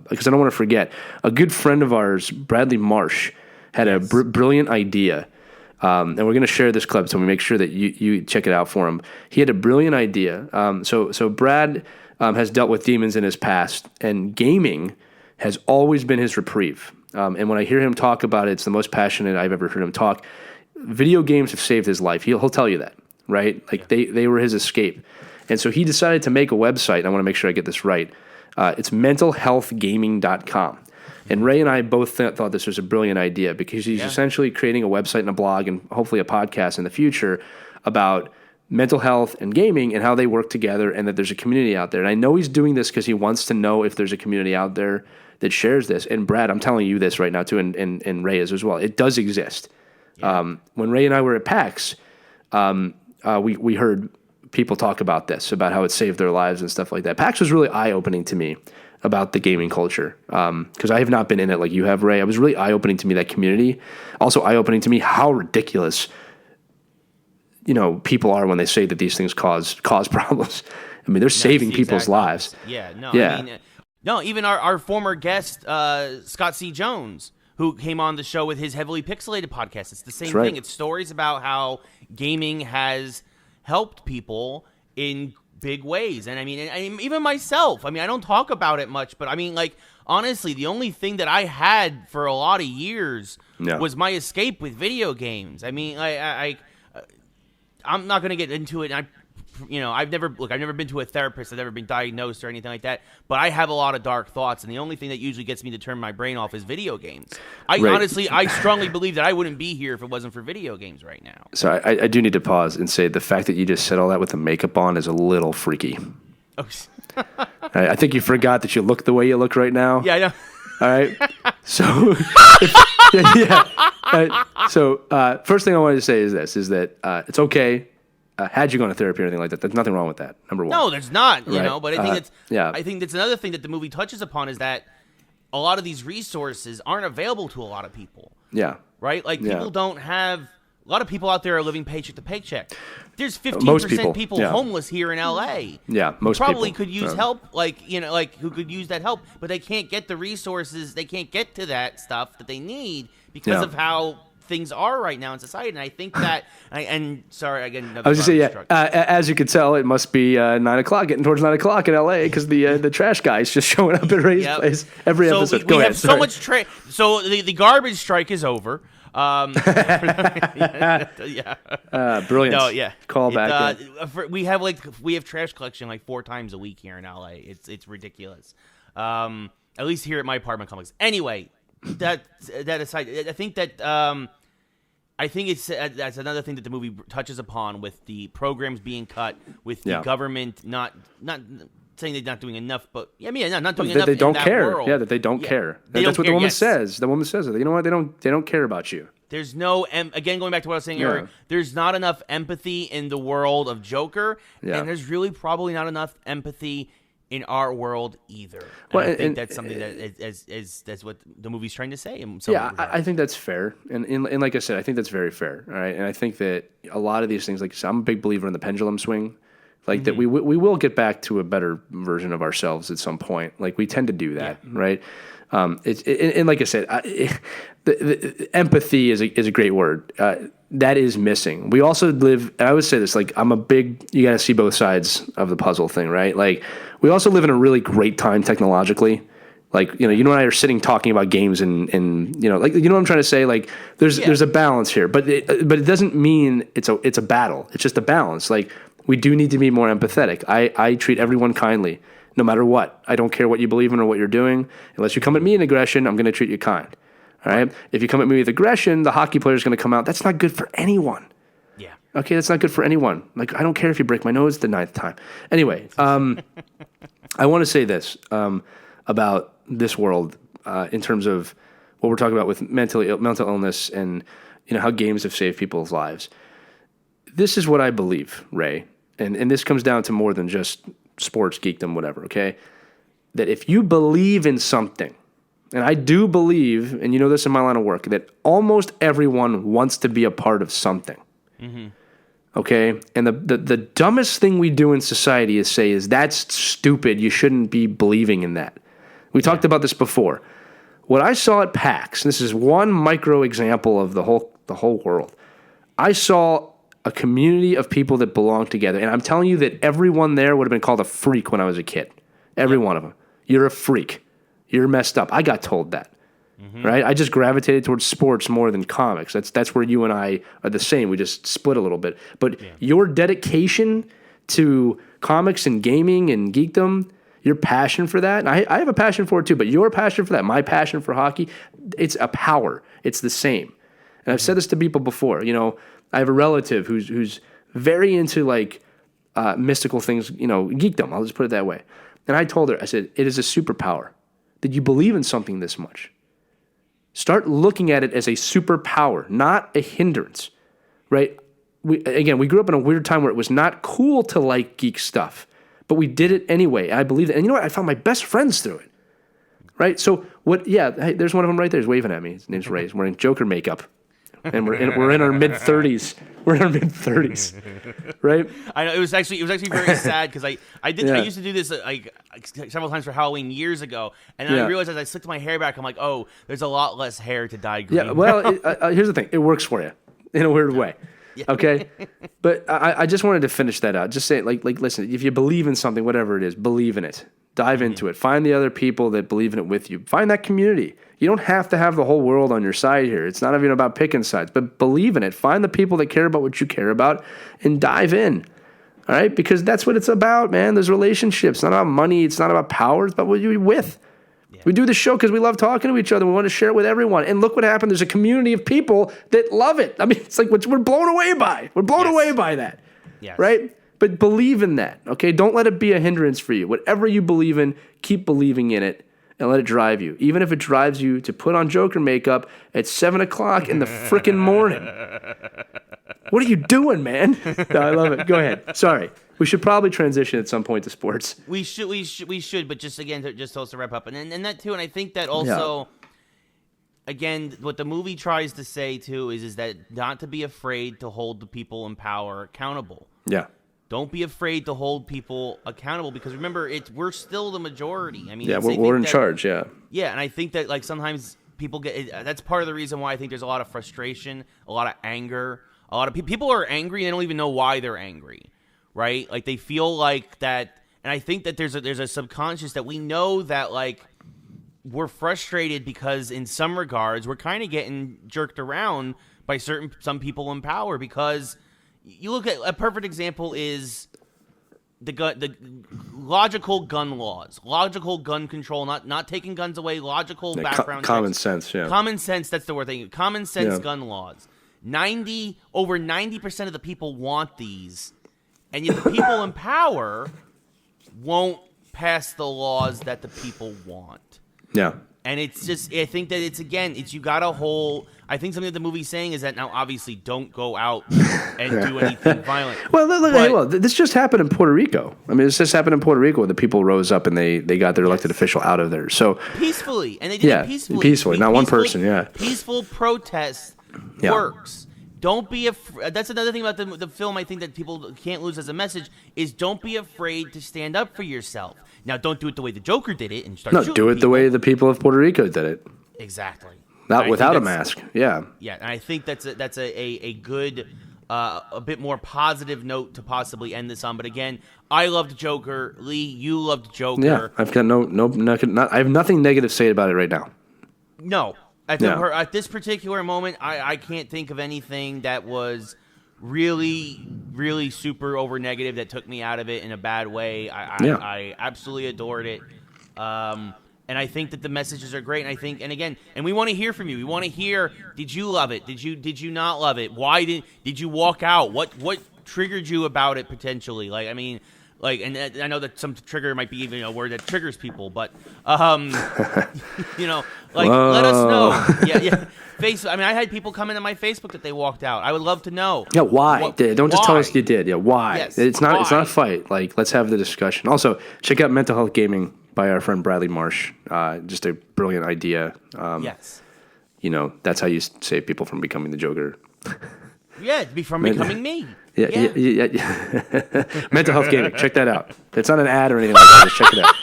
because I don't want to forget, a good friend of ours, Bradley Marsh, had a brilliant idea. And we're going to share this clip, so we make sure that you check it out for him. He had a brilliant idea. So Brad has dealt with demons in his past, and gaming has always been his reprieve. And when I hear him talk about it, it's the most passionate I've ever heard him talk. Video games have saved his life. He'll tell you that, right? Like they were his escape. And so he decided to make a website. And I want to make sure I get this right. It's mentalhealthgaming.com. And Ray and I both thought this was a brilliant idea, because he's essentially creating a website and a blog and hopefully a podcast in the future about mental health and gaming and how they work together, and that there's a community out there. And I know he's doing this because he wants to know if there's a community out there that shares this. And Brad, I'm telling you this right now too, and Ray is as well. It does exist. Yeah. When Ray and I were at PAX, we heard people talk about this, about how it saved their lives and stuff like that. PAX was really eye-opening to me about the gaming culture, because I have not been in it like you have, Ray. It was really eye-opening to me, that community. Also eye-opening to me how ridiculous, people are when they say that these things cause problems. I mean, they're saving people's lives. Yeah, no, yeah. I mean, no, even our former guest, Scott C. Jones, who came on the show with his Heavily Pixelated podcast. It's the same thing. It's stories about how gaming has helped people in big ways. And I mean, even myself, I don't talk about it much, but honestly, the only thing that I had for a lot of years was my escape with video games. I mean, I'm not going to get into it. I've never been to a therapist. I've never been diagnosed or anything like that, but I have a lot of dark thoughts, and the only thing that usually gets me to turn my brain off is video games. Honestly, I strongly believe that I wouldn't be here if it wasn't for video games right now. So I do need to pause and say the fact that you just said all that with the makeup on is a little freaky. Oh. I think you forgot that you look the way you look right now. Yeah, I know. All right. So, So, first thing I wanted to say is that it's okay. Had you gone to therapy or anything like that, there's nothing wrong with that. Number one. No, there's not. But I think that's another thing that the movie touches upon, is that a lot of these resources aren't available to a lot of people. Yeah. Right? People don't have. A lot of people out there are living paycheck to paycheck. There's 15% people homeless here in LA. Yeah, most probably people could use help, who could use that help, but they can't get the resources. They can't get to that stuff that they need because of how things are right now in society. And I think that, sorry, I get another. I was just saying, as you can tell, it must be 9 o'clock, getting towards 9 o'clock in LA, because the trash guy is just showing up at Ray's place every episode. We have so much so the garbage strike is over. Brilliant. No, yeah. Call back. We have trash collection 4 times a week here in LA. It's ridiculous. At least here at my apartment complex. Anyway, that aside, I think it's that's another thing that the movie touches upon, with the programs being cut, with the government not saying they're not doing enough, but not doing enough. They don't care. World. Yeah, that they don't care. That's what the woman says. The woman says that. You know what? They don't care about you. There's no again, going back to what I was saying earlier. There's not enough empathy in the world of Joker, and there's really probably not enough empathy in our world either. Well, I think that's something that's what the movie's trying to say. I think that's fair, and like I said, I think that's very fair. All right, and I think that a lot of these things, like I said, I'm a big believer in the pendulum swing. That we will get back to a better version of ourselves at some point. We tend to do that, right? And like I said, the empathy is a great word. That is missing. We also live, and I would say this, I'm a big, you got to see both sides of the puzzle thing, right? We also live in a really great time technologically. You and I are sitting talking about games and what I'm trying to say? There's a balance here, but it doesn't mean it's a battle. It's just a balance. We do need to be more empathetic. I treat everyone kindly. no matter what. I don't care what you believe in or what you're doing. Unless you come at me in aggression, I'm going to treat you kind. All right? If you come at me with aggression, the hockey player's going to come out. That's not good for anyone. Yeah. Okay, that's not good for anyone. Like, I don't care if you break my nose the 9th time. Anyway, I want to say this about this world in terms of what we're talking about with mental illness and how games have saved people's lives. This is what I believe, Ray, and this comes down to more than just sports, geekdom, whatever, okay? That if you believe in something, and I do believe, and you know this in my line of work, that almost everyone wants to be a part of something. Mm-hmm. Okay? And the dumbest thing we do in society is that's stupid. You shouldn't be believing in that. We talked about this before. What I saw at PAX, and this is one micro example of the whole world. I saw a community of people that belong together, and I'm telling you that everyone there would have been called a freak when I was a kid. Every one of them. You're a freak. You're messed up. I got told that. Right? I just gravitated towards sports more than comics. That's where you and I are the same. We just split a little bit. But your dedication to comics and gaming and geekdom, your passion for that, and I have a passion for it too, but your passion for that, my passion for hockey, it's a power. It's the same. And I've said this to people before. I have a relative who's very into like mystical things, geekdom. I'll just put it that way. And I told her, I said, it is a superpower that you believe in something this much. Start looking at it as a superpower, not a hindrance, right? We grew up in a weird time where it was not cool to like geek stuff, but we did it anyway. I believe it. And you know what? I found my best friends through it, right? So what? Yeah, hey, there's one of them right there. He's waving at me. His name's Ray. He's wearing Joker makeup. And we're in our mid-30s. We're in our mid-30s, right? I know it was actually very sad because I used to do this like several times for Halloween years ago, and then I realized as I slicked my hair back, I'm like, oh, there's a lot less hair to dye green. Yeah, well, here's the thing: it works for you in a weird way. Yeah. Okay, but I just wanted to finish that out. Just say like listen, if you believe in something, whatever it is, believe in it. Dive into it. Find the other people that believe in it with you. Find that community. You don't have to have the whole world on your side here. It's not even about picking sides, but believe in it. Find the people that care about what you care about and dive in. All right? Because that's what it's about, man. There's relationships. It's not about money. It's not about power. It's about what you're with. Yeah. We do the show because we love talking to each other. We want to share it with everyone. And look what happened. There's a community of people that love it. I mean, it's like we're blown away by. We're blown away by that. Yes. Right? But believe in that, okay? Don't let it be a hindrance for you. Whatever you believe in, keep believing in it and let it drive you. Even if it drives you to put on Joker makeup at 7 o'clock in the frickin' morning. What are you doing, man? No, I love it. Go ahead. Sorry. We should probably transition at some point to sports. We should, but just again, just also wrap up. And that too, and I think that also, again, what the movie tries to say too is that not to be afraid to hold the people in power accountable. Yeah. Don't be afraid to hold people accountable because remember, we're still the majority. I mean, we're in charge. Yeah, and I think that like sometimes people get that's part of the reason why I think there's a lot of frustration, a lot of anger, a lot of people are angry and they don't even know why they're angry, right? Like they feel like that, and I think that there's a subconscious that we know that like we're frustrated because in some regards we're kind of getting jerked around by some people in power because. You look at a perfect example is the logical gun laws, logical gun control, not taking guns away, logical background common checks. Sense, yeah. Common sense, that's the word thing. Common sense gun laws. Over 90% of the people want these, and yet the people in power won't pass the laws that the people want. Yeah. And it's just, I think that you got a whole, I think something that the movie's saying is that now obviously don't go out and do anything violent. Well, this just happened in Puerto Rico. I mean, this just happened in Puerto Rico where the people rose up and they got their elected official out of there. So peacefully. And they did it peacefully. Peacefully, not one person, Peaceful protest works. Don't be afraid. That's another thing about the film I think that people can't lose as a message is don't be afraid to stand up for yourself. Now, don't do it the way the Joker did it and start shooting do it the way the people of Puerto Rico did it. Exactly. Not without a mask. Yeah. Yeah, and I think that's a good, a bit more positive note to possibly end this on. But again, I loved Joker. Lee, you loved Joker. Yeah, I've got I have nothing negative to say about it right now. No. At this particular moment, I can't think of anything that was really, really super over negative that took me out of it in a bad way. I absolutely adored it. And I think that the messages are great. And we want to hear from you. We want to hear, did you love it? Did you not love it? Why did you walk out? What triggered you about it potentially? Like, I mean, like, and I know that some trigger might be even a word that triggers people, but you know, like, Whoa. let us know. Yeah. I had people come into my Facebook that they walked out. I would love to know. Yeah, why? Don't just tell us you did. Yeah, why? Yes, it's not a fight. Like, let's have the discussion. Also, check out Mental Health Gaming by our friend Bradley Marsh. Just a brilliant idea. Yes. You know, that's how you save people from becoming the Joker. Yeah, becoming me. Yeah. Mental Health Gaming. Check that out. It's not an ad or anything like that. Just check it out.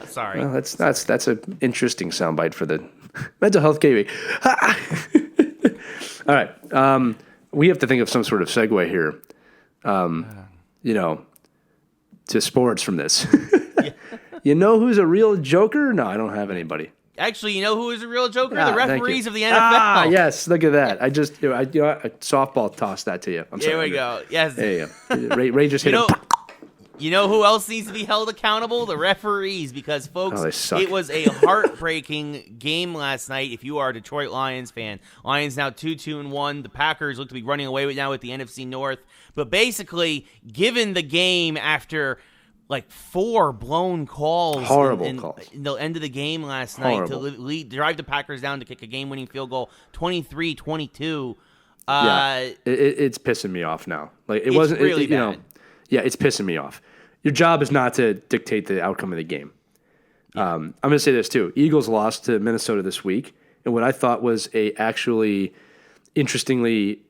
Sorry. Well, that's an interesting soundbite for the Mental Health Gaming. All right. We have to think of some sort of segue here. You know, to sports from this. You know who's a real Joker? No, I don't have anybody. Actually, you know who is a real Joker? The referees of the NFL. Yes, look at that. I just, I softball tossed that to you. I'm sorry. There we go. Yes. There you go. Ray just hit him. You know who else needs to be held accountable? The referees, because, folks, they suck. It was a heartbreaking game last night. If you are a Detroit Lions fan, Lions now 2-1. The Packers look to be running away with the NFC North. But basically, given the game after like 4 blown calls, horrible calls in the end of the game last night to drive the Packers down to kick a game-winning field goal, 23-22. It's pissing me off now. Like it's wasn't really bad. Yeah, it's pissing me off. Your job is not to dictate the outcome of the game. Yeah. I'm going to say this too. Eagles lost to Minnesota this week, and what I thought was a actually interestingly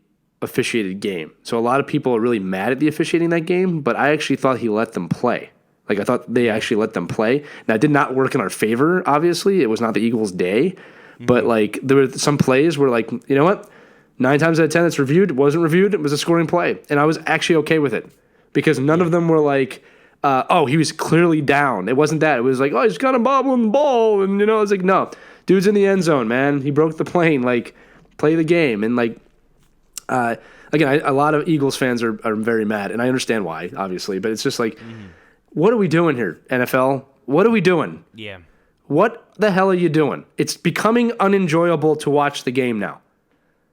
officiated game. So a lot of people are really mad at the officiating that game, but I actually thought he let them play. Like, I thought they actually let them play. Now, it did not work in our favor, obviously. It was not the Eagles' day. Mm-hmm. But, like, there were some plays where, like, you know what? 9 times out of 10 it's reviewed. It wasn't reviewed. It was a scoring play. And I was actually okay with it. Because none of them were like, he was clearly down. It wasn't that. It was like, he's kind of bobbling the ball. And, you know, it's like, no. Dude's in the end zone, man. He broke the plane. Like, play the game. And, like, again, a lot of Eagles fans are very mad. And I understand why, obviously. But it's just like, what are we doing here, NFL? What are we doing? Yeah. What the hell are you doing? It's becoming unenjoyable to watch the game now.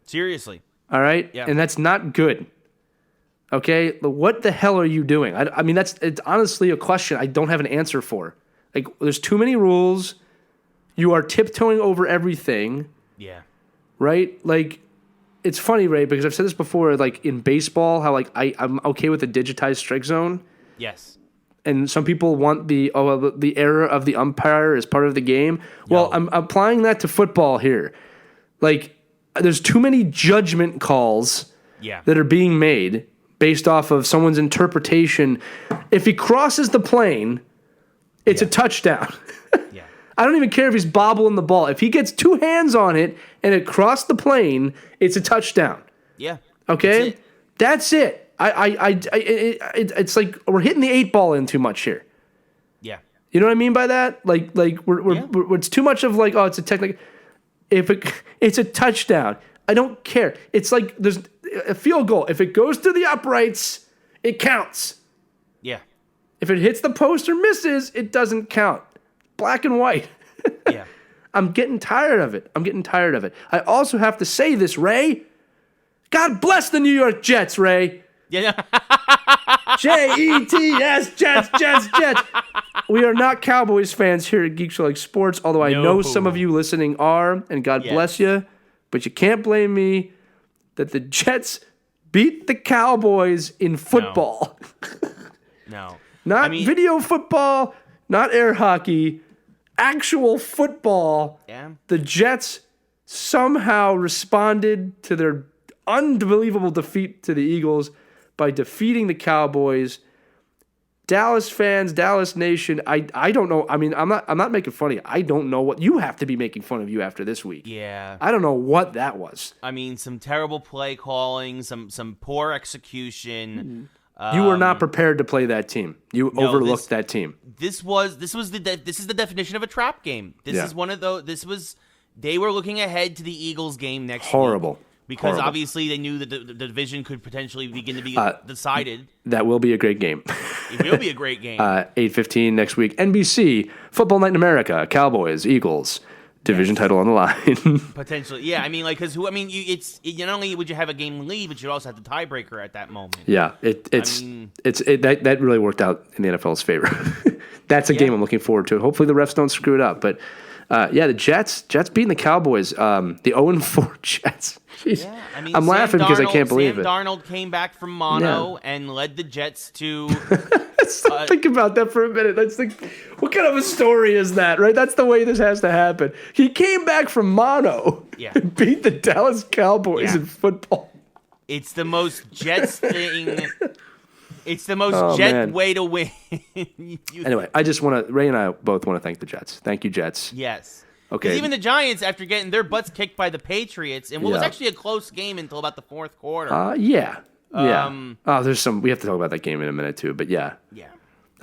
Seriously. All right? Yeah. And that's not good. Okay? What the hell are you doing? I mean, it's honestly a question I don't have an answer for. Like, there's too many rules. You are tiptoeing over everything. Yeah. Right? Like, it's funny, Ray, because I've said this before, like, in baseball, how, like, I'm okay with the digitized strike zone. Yes. And some people want the error of the umpire as part of the game. Well, I'm applying that to football here. Like, there's too many judgment calls that are being made based off of someone's interpretation. If he crosses the plane, it's a touchdown. Yeah. I don't even care if he's bobbling the ball. If he gets 2 hands on it and it crossed the plane, it's a touchdown. Yeah. Okay? That's it. It's like we're hitting the 8 ball in too much here. Yeah. You know what I mean by that? Like we're it's too much of like, it's a technical. It's a touchdown. I don't care. It's like there's a field goal. If it goes to the uprights, it counts. Yeah. If it hits the post or misses, it doesn't count. Black and white. Yeah. I'm getting tired of it. I also have to say this, Ray. God bless the New York Jets, Ray. Yeah. Jets, Jets. We are not Cowboys fans here at Geek Show Like Sports, although I know some of you listening are, and God bless you. But you can't blame me that the Jets beat the Cowboys in football. No. Not video football, not air hockey, actual football. Yeah. The Jets somehow responded to their unbelievable defeat to the Eagles by defeating the Cowboys. Dallas fans, Dallas Nation, I don't know. I mean, I'm not making fun of you. I don't know what you have to be making fun of you after this week. Yeah. I don't know what that was. I mean, some terrible play calling, some poor execution. You were not prepared to play that team. You overlooked that team. This is the definition of a trap game. This is one of those. They were looking ahead to the Eagles game next week. Horrible. because obviously they knew that the division could potentially begin to be decided. That will be a great game. It will be a great game. 8:15 next week. NBC, Football Night in America, Cowboys, Eagles. Division title on the line. Potentially, yeah. I mean, like, because not only would you have a game lead, but you'd also have the tiebreaker at that moment. Yeah, that really worked out in the NFL's favor. That's a game I'm looking forward to. Hopefully the refs don't screw it up. But the Jets beating the Cowboys. The 0-4 Jets. Jeez. Yeah, I mean, I'm laughing because I can't believe it. Sam Darnold came back from mono and led the Jets to. Think about that for a minute. Let's think, what kind of a story is that, right? That's the way this has to happen. He came back from mono and beat the Dallas Cowboys in football. It's the most Jets thing. It's the most Jet way to win. Anyway, Ray and I both want to thank the Jets. Thank you, Jets. Yes. Okay. Because even the Giants, after getting their butts kicked by the Patriots, and what was actually a close game until about the fourth quarter. Yeah. There's some. We have to talk about that game in a minute too. But yeah.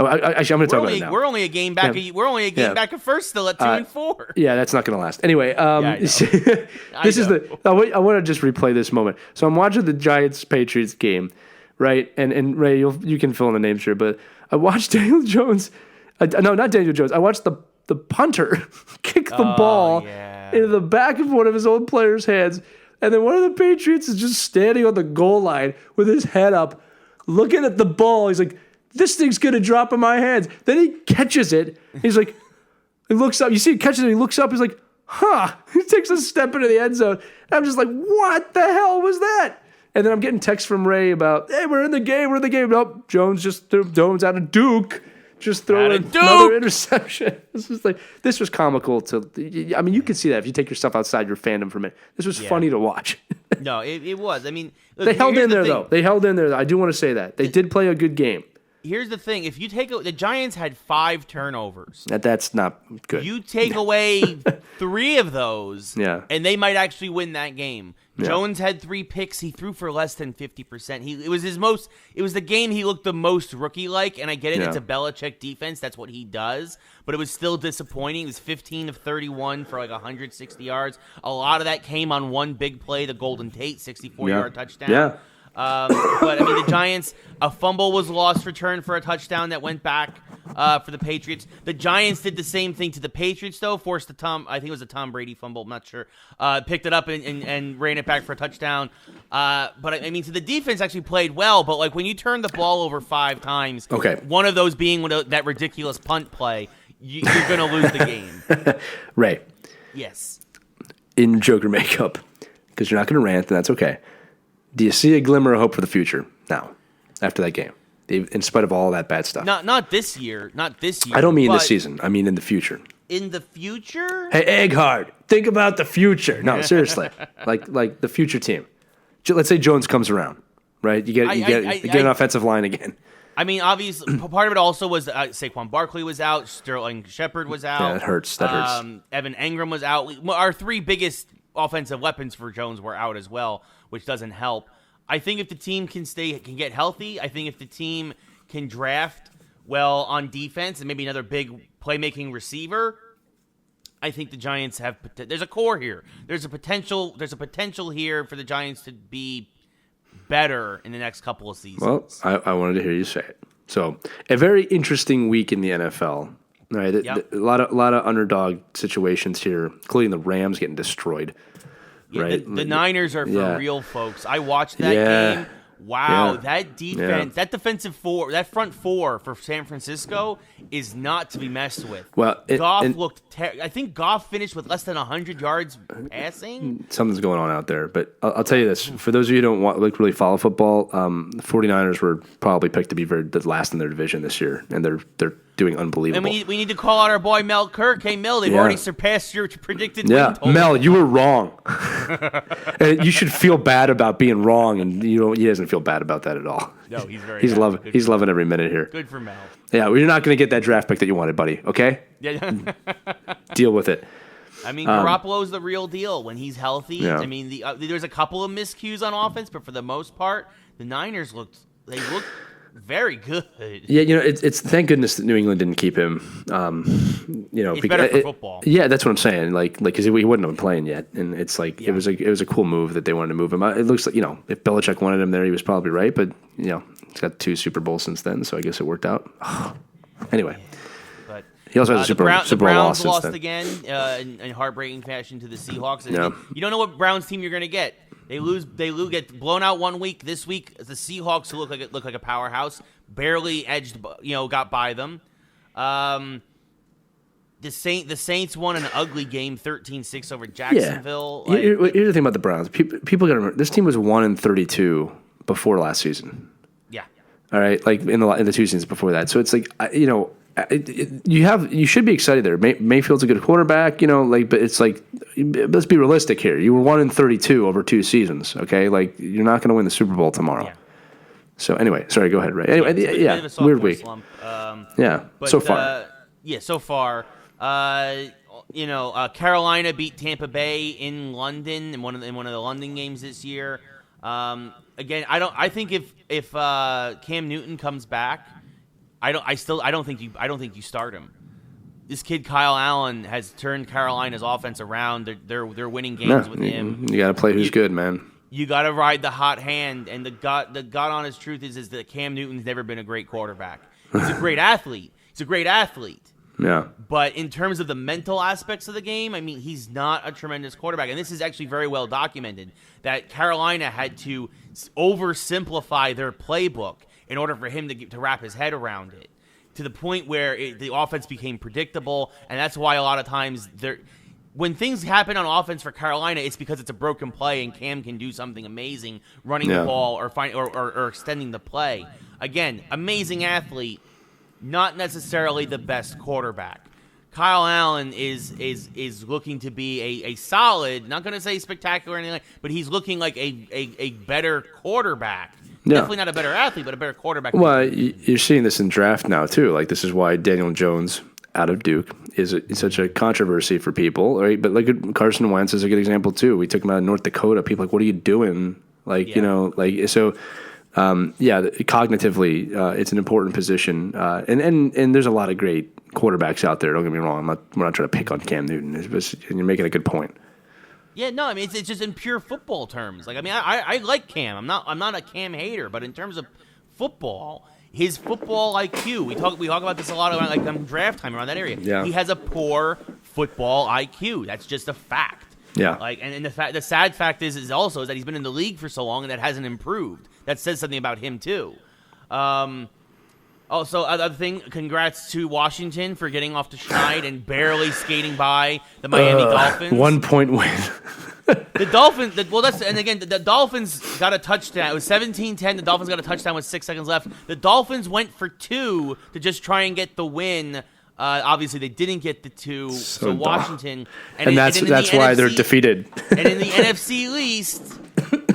Oh, actually, I'm going to talk about it now. We're only a game back. We're only a game back at first, still at 2-4. Yeah, that's not going to last. Anyway, this is I want to just replay this moment. So I'm watching the Giants Patriots game, right? And Ray, you can fill in the names here, but I watched Daniel Jones. No, not Daniel Jones. I watched the punter kick the ball into the back of one of his own players' hands. And then one of the Patriots is just standing on the goal line with his head up, looking at the ball. He's like, this thing's going to drop in my hands. Then he catches it. He's like, he looks up. You see, he catches it. He looks up. He's like, huh. He takes a step into the end zone. And I'm just like, what the hell was that? And then I'm getting texts from Ray about, hey, we're in the game. Nope, Jones just threw Jones out of Duke. Just throw another interception. This was comical you could see that if you take yourself outside your fandom for a minute. This was funny to watch. No, it was. I mean, look, they held in there though. They held in there. I do want to say that. They did play a good game. Here's the thing. If you take the Giants had 5 turnovers. That's not good. You take away 3 of those, and they might actually win that game. Jones had 3 picks. He threw for less than 50%. It was the game he looked the most rookie-like, and I get it. It's a Belichick defense. That's what he does. But it was still disappointing. It was 15 of 31 for like 160 yards. A lot of that came on one big play, the Golden Tate 64-yard touchdown. Yeah. But, I mean, the Giants, a fumble was lost return for a touchdown that went back for the Patriots. The Giants did the same thing to the Patriots, though, forced I think it was a Tom Brady fumble, I'm not sure, picked it up and ran it back for a touchdown. But, I mean, so the defense actually played well, but, like, when you turn the ball over 5 times, one of those being that ridiculous punt play, you're going to lose the game. Ray. Yes. In Joker makeup, because you're not going to rant, and that's okay. Do you see a glimmer of hope for the future now, after that game, in spite of all that bad stuff? Not this year. I don't mean this season. I mean in the future. In the future? Hey, Egghard, think about the future. No, seriously, like the future team. Let's say Jones comes around, right? You get an offensive line again. I mean, obviously, part of it also was Saquon Barkley was out, Sterling Shepard was out. Yeah, that hurts. Evan Engram was out. Our 3 biggest offensive weapons for Jones were out as well, which doesn't help. I think if the team can get healthy, I think if the team can draft well on defense and maybe another big playmaking receiver, I think the Giants have. There's a core here. There's a potential here for the Giants to be better in the next couple of seasons. Well, I wanted to hear you say it. So, a very interesting week in the NFL. Right, a lot of underdog situations here, including the Rams getting destroyed. Yeah, right, the Niners are for real, folks. I watched that game. Wow, that defense, that defensive that front four for San Francisco is not to be messed with. Well, Goff looked. I think Goff finished with less than 100 yards passing. Something's going on out there, but I'll tell you this: for those of you who don't really follow football, the 49ers were probably picked to be the last in their division this year, and they're doing unbelievable. And we need to call out our boy Mel Kirk. Hey, Mel, they've already surpassed your predicted win total. Mel, you were wrong. And you should feel bad about being wrong, and he doesn't feel bad about that at all. No, he's very. He's loving every minute here. Good for Mel. Yeah, well, you're not going to get that draft pick that you wanted, buddy. Okay. Yeah. Deal with it. I mean, Garoppolo's the real deal when he's healthy. Yeah. I mean, there's a couple of miscues on offense, but for the most part, the Niners looked very good. Yeah, it's thank goodness that New England didn't keep him. It's better for football. Yeah, that's what I'm saying. Like because he wouldn't have been playing yet, and it's like it was a cool move that they wanted to move him. It looks like if Belichick wanted him there, he was probably right. But he's got 2 Super Bowls since then, so I guess it worked out. Anyway, but he also has a Super Bowl loss. The Browns lost then. again in heartbreaking fashion to the Seahawks. And you don't know what Browns team you're going to get. They lose, get blown out one week. This week, the Seahawks, who look like a powerhouse, barely edged, got by them. The Saints won an ugly game, 13-6 over Jacksonville. Yeah. Here's the thing about the Browns. People got to remember this team was 1-32 before last season. Yeah. All right, like in the 2 seasons before that. So it's like you should be excited there. Mayfield's a good quarterback, but it's like let's be realistic here. You were 1-32 over 2 seasons, okay? Like you're not going to win the Super Bowl tomorrow. Yeah. So anyway, sorry, go ahead, Ray. Anyway, weird week. Slump. So far. So far. Carolina beat Tampa Bay in London in one of the London games this year. Again, I think if Cam Newton comes back, I don't think you start him. This kid Kyle Allen has turned Carolina's offense around. They're winning games with him. You got to play who's good, man. You got to ride the hot hand, and the God honest truth is that Cam Newton's never been a great quarterback. He's a great athlete. Yeah. But in terms of the mental aspects of the game, I mean, he's not a tremendous quarterback. And this is actually very well documented that Carolina had to oversimplify their playbook in order for him to wrap his head around it, to the point where the offense became predictable. And that's why a lot of times when things happen on offense for Carolina, it's because it's a broken play and Cam can do something amazing running the ball or extending the play. Again, amazing athlete, not necessarily the best quarterback. Kyle Allen is looking to be a solid, not going to say spectacular or anything, but he's looking like a better quarterback. Yeah. Definitely not a better athlete, but a better quarterback. Well, you're seeing this in draft now, too. Like, this is why Daniel Jones out of Duke is such a controversy for people, right? But look at Carson Wentz is a good example, too. We took him out of North Dakota. People are like, what are you doing? Cognitively, it's an important position. And there's a lot of great quarterbacks out there. Don't get me wrong. We're not trying to pick on Cam Newton. And you're making a good point. Yeah, no, I mean it's just in pure football terms. Like, I mean, I like Cam. I'm not a Cam hater, but in terms of football, his football IQ. We talk about this a lot around like on draft time around that area. Yeah. He has a poor football IQ. That's just a fact. Yeah. Like, and the sad fact is that he's been in the league for so long and that hasn't improved. That says something about him too. Also, other thing, congrats to Washington for getting off to Schneid and barely skating by the Miami Dolphins. 1 point win. The Dolphins, the Dolphins got a touchdown. It was 17-10. The Dolphins got a touchdown with 6 seconds left. The Dolphins went for 2 to just try and get the win. Obviously, they didn't get the 2. So Washington, that's why they're defeated. And in the NFC East,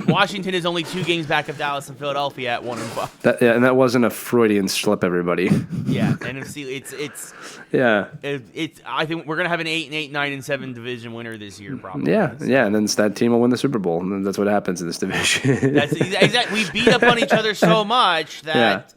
Washington is only 2 games back of Dallas and Philadelphia at 1-5. And that wasn't a Freudian slip, everybody. Yeah, NFC. I think we're gonna have an 8-8, 9-7 division winner this year, probably. Yeah, and then that team will win the Super Bowl, and that's what happens in this division. That's exactly. We beat up on each other so much that.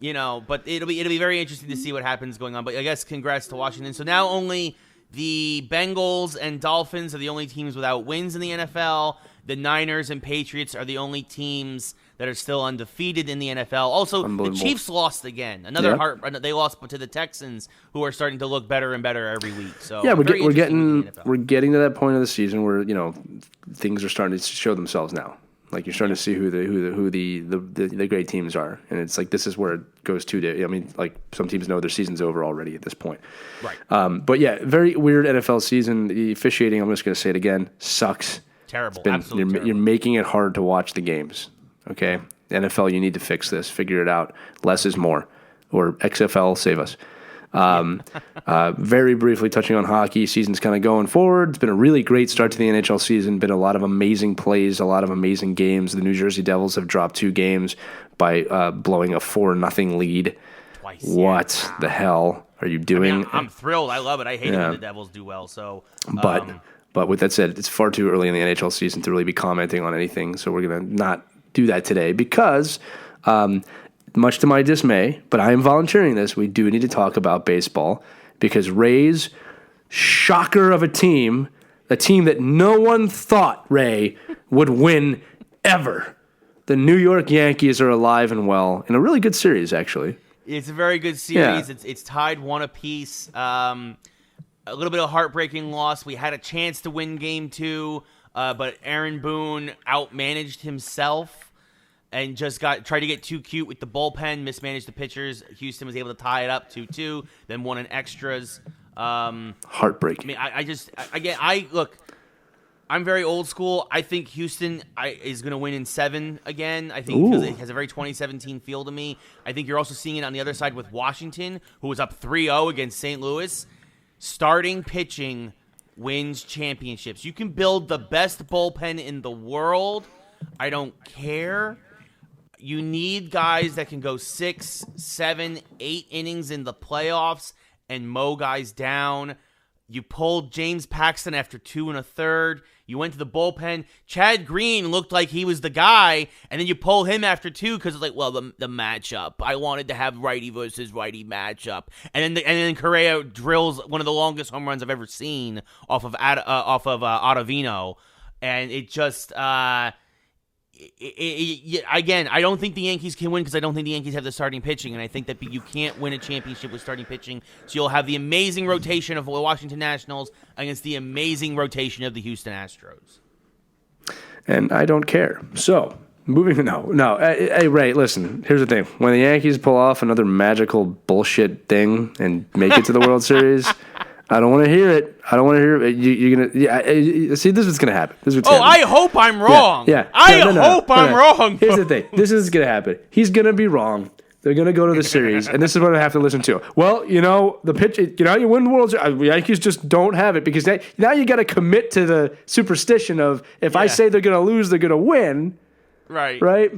Yeah. But it'll be very interesting to see what happens going on. But I guess congrats to Washington. So now only the Bengals and Dolphins are the only teams without wins in the NFL. The Niners and Patriots are the only teams that are still undefeated in the NFL. Also, the Chiefs lost again. They lost to the Texans, who are starting to look better and better every week. So yeah, we're getting to that point of the season where things are starting to show themselves now. Like you're starting to see who the great teams are, and it's like this is where it goes to. I mean, like some teams know their season's over already at this point. Right. But yeah, very weird NFL season. The officiating, I'm just going to say it again, sucks. Terrible. Absolutely terrible. You're making it hard to watch the games. Okay, NFL, you need to fix this. Figure it out. Less is more, or XFL, save us. Very briefly touching on hockey, season's kind of going forward. It's been a really great start to the NHL season. Been a lot of amazing plays, a lot of amazing games. The New Jersey Devils have dropped 2 games by blowing a 4-0 lead. Twice. What the hell are you doing? I mean, I'm thrilled. I love it. I hate it when the Devils do well. So, but with that said, it's far too early in the NHL season to really be commenting on anything. So we're gonna not do that today because much to my dismay, but I am volunteering this. We do need to talk about baseball because Ray's shocker of a team that no one thought, Ray, would win ever. The New York Yankees are alive and well in a really good series, actually. It's a very good series. Yeah. It's tied 1 apiece. A little bit of heartbreaking loss. We had a chance to win Game 2, but Aaron Boone outmanaged himself and just tried to get too cute with the bullpen, mismanaged the pitchers. Houston was able to tie it up 2-2, then won in extras. Heartbreaking. I mean, look, I'm very old school. I think Houston is going to win in 7 again. I think because it has a very 2017 feel to me. I think you're also seeing it on the other side with Washington, who was up 3-0 against St. Louis. Starting pitching wins championships. You can build the best bullpen in the world. I don't care. You need guys that can go 6, 7, 8 innings in the playoffs and mow guys down. You pulled James Paxton after 2 1/3. You went to the bullpen. Chad Green looked like he was the guy, and then you pull him after 2 because it's like, well, the matchup. I wanted to have righty versus righty matchup, and then Correa drills one of the longest home runs I've ever seen off of Ottavino, and it just. Again, I don't think the Yankees can win because I don't think the Yankees have the starting pitching, and I think that you can't win a championship with starting pitching. So you'll have the amazing rotation of the Washington Nationals against the amazing rotation of the Houston Astros. And I don't care. So moving, no. Hey, Ray, listen. Here's the thing: when the Yankees pull off another magical bullshit thing and make it to the World Series. I don't want to hear it. You're gonna see. This is gonna happen. I hope I'm wrong. Yeah. I hope I'm wrong. Here's the thing. This is gonna happen. He's gonna be wrong. They're gonna go to the series, and this is what I have to listen to. Well, the pitch. You win the World Series. Yankees just don't have it because now you got to commit to the superstition of if I say they're gonna lose, they're gonna win. Right. Right.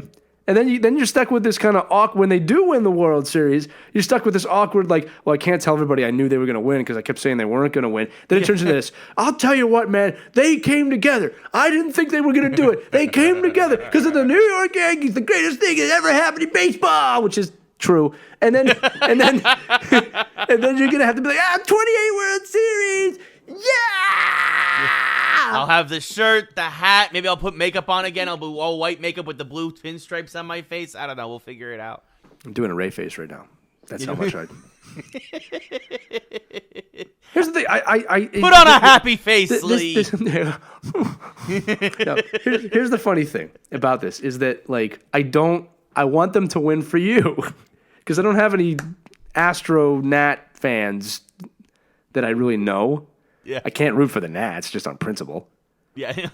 And then you're stuck with this kind of awkward. When they do win the World Series, you're stuck with this awkward, like, well, I can't tell everybody I knew they were going to win because I kept saying they weren't going to win. Then it turns into this. I'll tell you what, man. They came together. I didn't think they were going to do it. They came together because of the New York Yankees, the greatest thing that ever happened in baseball, which is true. And then and then you're going to have to be like, 28 World Series. Yeah! I'll have the shirt, the hat. Maybe I'll put makeup on again. I'll do all white makeup with the blue pinstripes on my face. I don't know. We'll figure it out. I'm doing a Ray face right now. That's how much I... Here's the thing. I put on a happy face, Lee. Here's the funny thing about this is that, like, I want them to win for you because I don't have any Astro Nat fans that I really know. Yeah. I can't root for the Nats just on principle. Yeah.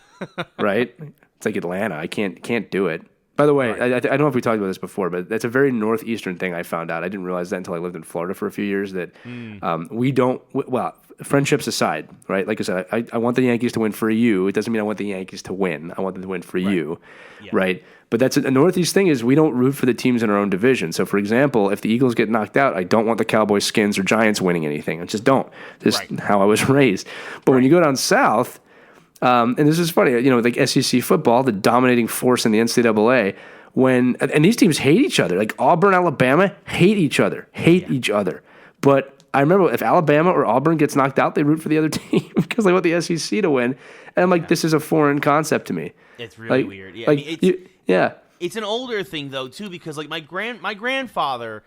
Right? It's like Atlanta. I can't do it. By the way, right. I don't know if we talked about this before, but that's a very northeastern thing I found out. I didn't realize that until I lived in Florida for a few years that we don't, well, friendships aside, right? Like I said, I want the Yankees to win for you. It doesn't mean I want the Yankees to win. I want them to win for you, right? But that's a northeast thing is we don't root for the teams in our own division. So, for example, if the Eagles get knocked out, I don't want the Cowboys, Skins, or Giants winning anything. I just don't. This is how I was raised. But when you go down south, and this is funny, like SEC football, the dominating force in the NCAA, and these teams hate each other. Like Auburn, Alabama hate each other. But I remember if Alabama or Auburn gets knocked out, they root for the other team because they want the SEC to win. And I'm like, this is a foreign concept to me. It's really weird. Yeah, like, it's an older thing though too because like my grandfather,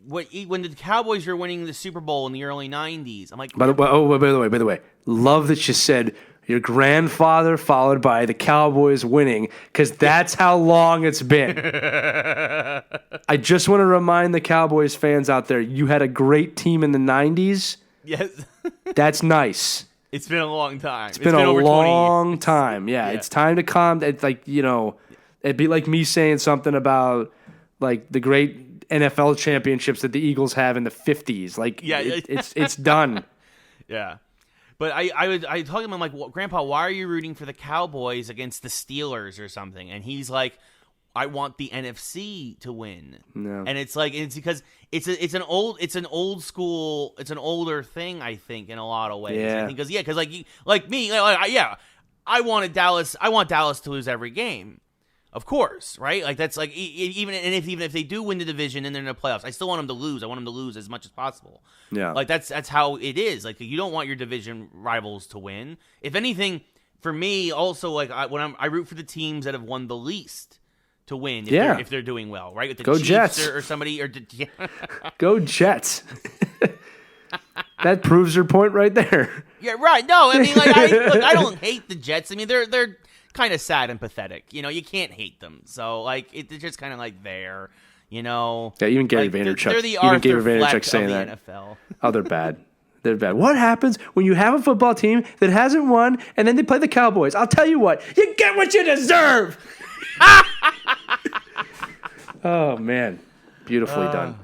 when the Cowboys were winning the Super Bowl in the early '90s, I'm like, by the way, love that you said your grandfather followed by the Cowboys winning because that's how long it's been. I just want to remind the Cowboys fans out there, you had a great team in the '90s. Yes, that's nice. It's been a long time. It's been a over long time. Yeah, it's time to calm. It's like it'd be like me saying something about like the great NFL championships that the Eagles have in the '50s. Like, it's done. Yeah. But I told him, I'm like, well, Grandpa, why are you rooting for the Cowboys against the Steelers or something? And he's like, I want the NFC to win. No. And it's like it's because it's an older thing, I think, in a lot of ways. Yeah. Because I want Dallas to lose every game. Of course, right? Like that's like even if they do win the division and they're in the playoffs, I still want them to lose. I want them to lose as much as possible. Yeah, like that's how it is. Like you don't want your division rivals to win. If anything, for me, also like I root for the teams that have won the least to win. If they're doing well, right? With the Go Chiefs Jets or somebody or Go Jets. That proves your point right there. Yeah, right. No, I mean like I don't hate the Jets. I mean they're kind of sad and pathetic. You can't hate them. So like it's just kind of like there. Yeah, even Gary Vaynerchuk. They're the Arthur Fleck saying of the NFL. Oh, they're bad. They're bad. What happens when you have a football team that hasn't won and then they play the Cowboys? I'll tell you what. You get what you deserve. Oh man, beautifully done.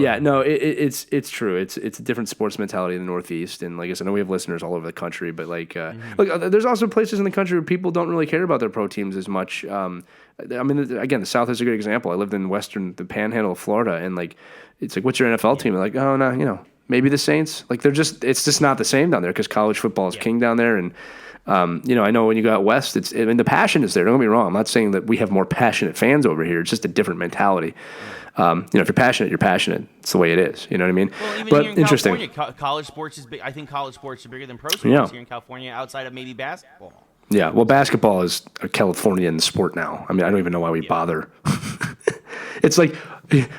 It's true. It's a different sports mentality in the Northeast, and like I said, I know we have listeners all over the country, but like, look, there's also places in the country where people don't really care about their pro teams as much. I mean, again, the South is a great example. I lived in the Panhandle of Florida, and like, it's like, what's your NFL team? They're like, oh no, maybe the Saints. Like, it's just not the same down there because college football is king down there, and. I know when you go out west, the passion is there. Don't get me wrong. I'm not saying that we have more passionate fans over here. It's just a different mentality. If you're passionate, you're passionate. It's the way it is. You know what I mean? Well, even here in California, college sports is big. I think college sports are bigger than pro sports here in California, outside of maybe basketball. Yeah, well, basketball is a Californian sport now. I mean, I don't even know why we bother. It's like,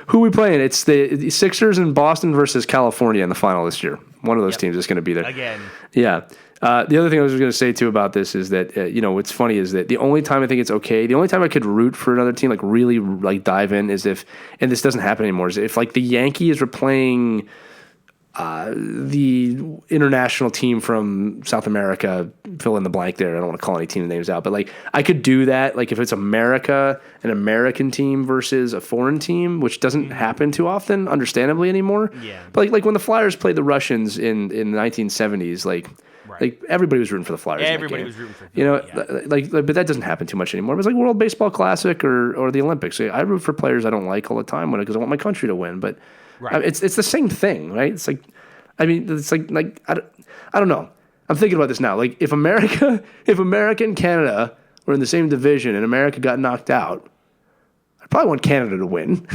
who are we playing? It's the Sixers in Boston versus California in the final this year. One of those teams is going to be there. Again. Yeah. The other thing I was going to say, too, about this is that, what's funny is that the only time I think it's okay, the only time I could root for another team, like really like dive in, is if, and this doesn't happen anymore, is if like the Yankees were playing the international team from South America, fill in the blank there. I don't want to call any team names out, but like I could do that. Like if it's America, an American team versus a foreign team, which doesn't happen too often, understandably anymore. Yeah. But like when the Flyers played the Russians in the 1970s, like everybody was rooting for the Flyers. Yeah, everybody was rooting for but that doesn't happen too much anymore. It was like World Baseball Classic or the Olympics. I root for players I don't like all the time because I want my country to win. But it's the same thing, right? It's like, I mean, it's like I don't know. I'm thinking about this now. Like if America and Canada were in the same division and America got knocked out, I'd probably want Canada to win.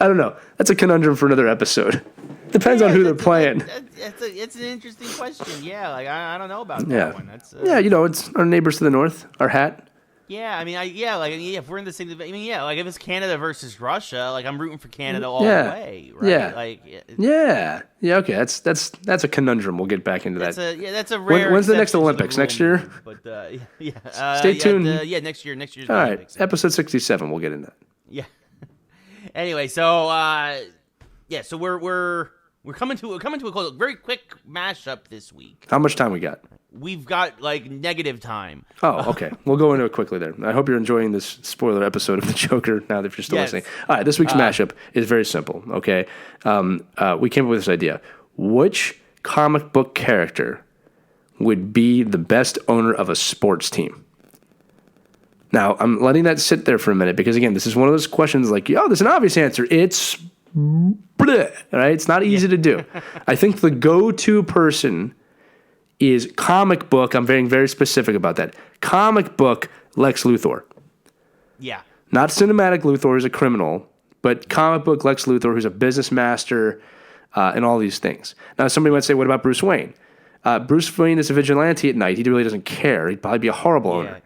I don't know. That's a conundrum for another episode. Depends on who they're playing. It's an interesting question. Yeah, like I don't know about that one. That's it's our neighbors to the north. Our hat. Yeah, I mean, if we're in the same, like if it's Canada versus Russia, like I'm rooting for Canada all the way, right? Yeah, okay, that's a conundrum. We'll get back into that. That's a rare. When's the next Olympics? Next year? But stay tuned. Next year's all right, Olympics. Episode 67. We'll get into that. Yeah. Anyway, so so we're coming to a close. Very quick mashup this week. How much time we got? We've got like negative time. Oh, okay. We'll go into it quickly there. I hope you're enjoying this spoiler episode of The Joker now that you're still listening. All right, this week's mashup is very simple, okay? We came up with this idea. Which comic book character would be the best owner of a sports team? Now, I'm letting that sit there for a minute because, again, this is one of those questions like, there's an obvious answer. It's bleh, right? It's not easy to do. I think the go-to person is comic book. I'm being very specific about that. Comic book Lex Luthor. Yeah. Not cinematic Luthor who's a criminal, but comic book Lex Luthor who's a business master and all these things. Now, somebody might say, what about Bruce Wayne? Bruce Wayne is a vigilante at night. He really doesn't care. He'd probably be a horrible owner.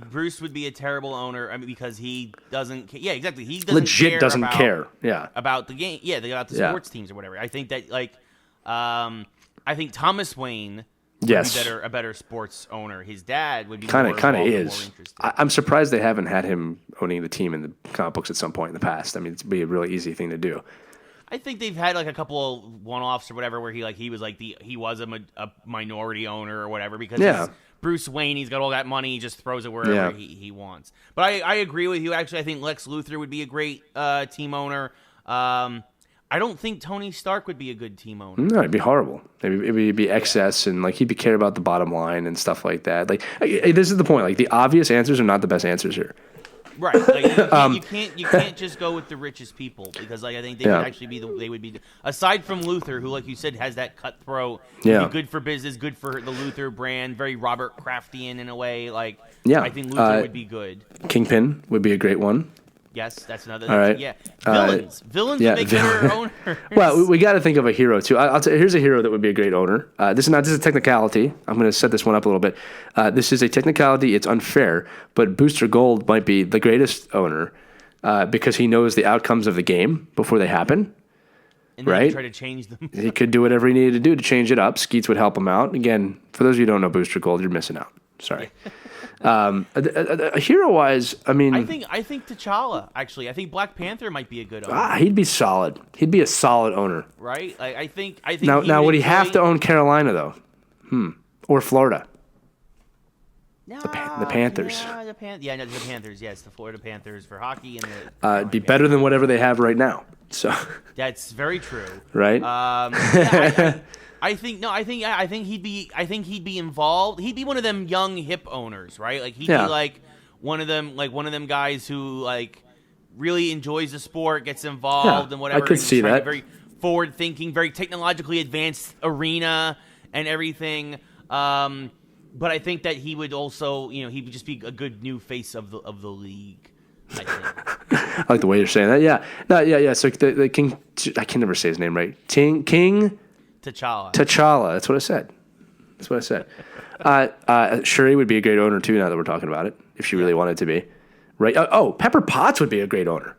Bruce would be a terrible owner. I mean, because he doesn't. Yeah, exactly. He doesn't care. Yeah. About the game. Yeah, about the sports teams or whatever. I think that I think Thomas Wayne would be a better sports owner. His dad would be kind of is. I'm surprised they haven't had him owning the team in the comic books at some point in the past. I mean, it'd be a really easy thing to do. I think they've had like a couple of one-offs or whatever where he was a minority owner or whatever because he's Bruce Wayne. He's got all that money. He just throws it wherever he wants. But I agree with you. Actually, I think Lex Luthor would be a great team owner. I don't think Tony Stark would be a good team owner. No, it'd be horrible. It'd be excess and like he'd care about the bottom line and stuff like that. Like this is the point. Like the obvious answers are not the best answers here. Right. Like, you can't just go with the richest people because like I think they would actually be aside from Luther, who like you said has that cutthroat, be good for business, good for the Luther brand, very Robert Craftian in a way. Like I think Luther would be good. Kingpin would be a great one. Yes, that's another. All right. Yeah, villains would make better owners. Well, we got to think of a hero too. I'll tell you, here's a hero that would be a great owner. This is a technicality. I'm going to set this one up a little bit. This is a technicality. It's unfair, but Booster Gold might be the greatest owner because he knows the outcomes of the game before they happen. And then try to change them. He could do whatever he needed to do to change it up. Skeets would help him out. Again, for those of you who don't know Booster Gold, you're missing out. Sorry. Hero-wise, I mean... I think T'Challa, actually. I think Black Panther might be a good owner. He'd be solid. He'd be a solid owner. Right? I think Now would he have to own Carolina, though? Or Florida? The Panthers. The Panthers, yes. The Florida Panthers for hockey. And it'd be better than whatever they have right now. So that's very true. Right? I think he'd be involved. He'd be one of them young hip owners, right? Like he'd be like one of them guys who like really enjoys the sport, gets involved and whatever. I could see that. Very forward thinking, very technologically advanced arena and everything. But I think that he would also, he would just be a good new face of the league. I think. I like the way you're saying that. Yeah. So the King, I can never say his name right. King T'Challa. That's what I said. Shuri would be a great owner too. Now that we're talking about it, if she really wanted to be, right? Pepper Potts would be a great owner.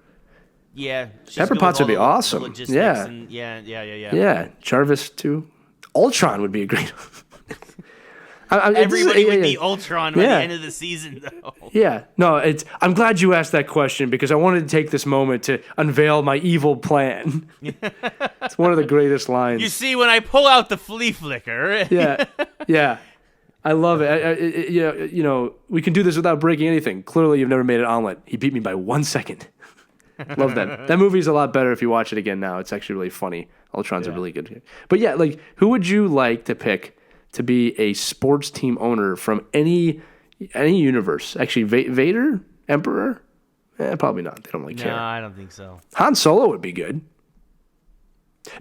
Yeah, Pepper Potts would be awesome. Yeah. Yeah. Jarvis too. Ultron would be a great. Everybody would be Ultron by the end of the season, though. Yeah. No, I'm glad you asked that question because I wanted to take this moment to unveil my evil plan. It's one of the greatest lines. You see, when I pull out the flea flicker. Yeah. I love it. We can do this without breaking anything. Clearly, you've never made an omelet. He beat me by 1 second. Love that. That movie's a lot better if you watch it again now. It's actually really funny. Ultron's a really good. But yeah, like, who would you like to pick to be a sports team owner from any universe? Actually, Vader? Emperor? Probably not. They don't really care. No, I don't think so. Han Solo would be good.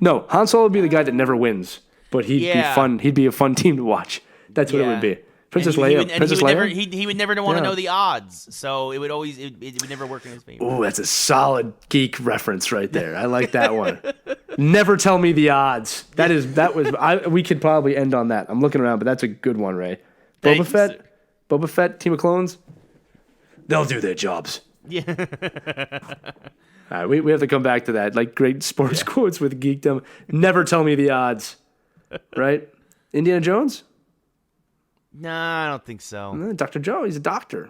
No, Han Solo would be the guy that never wins, but he'd be fun. He'd be a fun team to watch. That's what it would be. Princess Leia. He would never want to know the odds, so it would never work in his favor. Oh, that's a solid geek reference right there. I like that one. Never tell me the odds. We could probably end on that. I'm looking around, but that's a good one, Ray. Boba Fett, Team of Clones. They'll do their jobs. Yeah. All right, we have to come back to that. Like great sports quotes with geekdom. Never tell me the odds. Right? Indiana Jones? Nah, I don't think so. Dr. Joe, he's a doctor.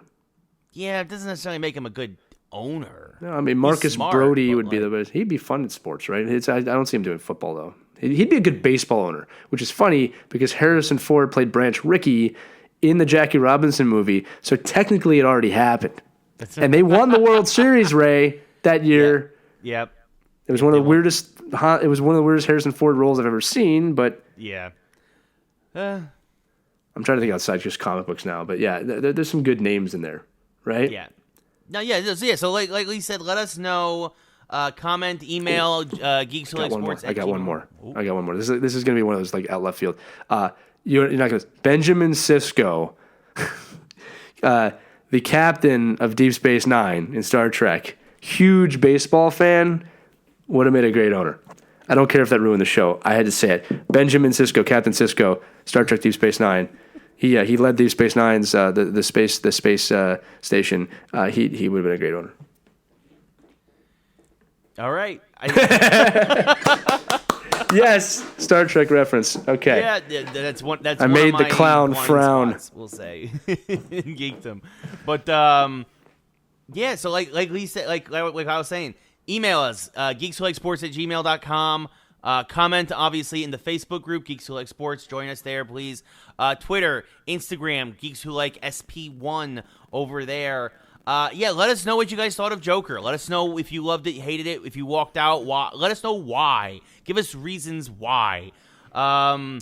Yeah, it doesn't necessarily make him a good owner. No, I mean, Marcus Brody would be the best. He'd be fun in sports, right? I don't see him doing football, though. He'd be a good baseball owner, which is funny because Harrison Ford played Branch Rickey in the Jackie Robinson movie, so technically it already happened. And they won the World Series, Ray, that year. Yep. It was one of the weirdest. It was one of the weirdest Harrison Ford roles I've ever seen, but yeah. I'm trying to think outside just comic books now, but yeah, there's some good names in there, right? Yeah. No, yeah. So like Lee said, let us know. Comment, email, geekselectsports. I got one more. This is going to be one of those like out left field. You're not going to. Benjamin Sisko, the captain of Deep Space Nine in Star Trek, huge baseball fan, would have made a great owner. I don't care if that ruined the show. I had to say it. Benjamin Sisko, Captain Sisko, Star Trek Deep Space Nine. He led Deep Space Nine's the space station. He would have been a great owner. All right. Yes, Star Trek reference. Okay. Yeah, that's one. That's I one made of the my clown frown. Spots, we'll say in geekdom, but yeah. So like Lee said, like I was saying, email us geekswholiksports@gmail.com. Comment obviously in the Facebook group Geeks Who Like Sports. Join us there, please. Twitter, Instagram, Geeks Who Like SP1 over there. Let us know what you guys thought of Joker. Let us know if you loved it, hated it, if you walked out. Why? Let us know why. Give us reasons why. And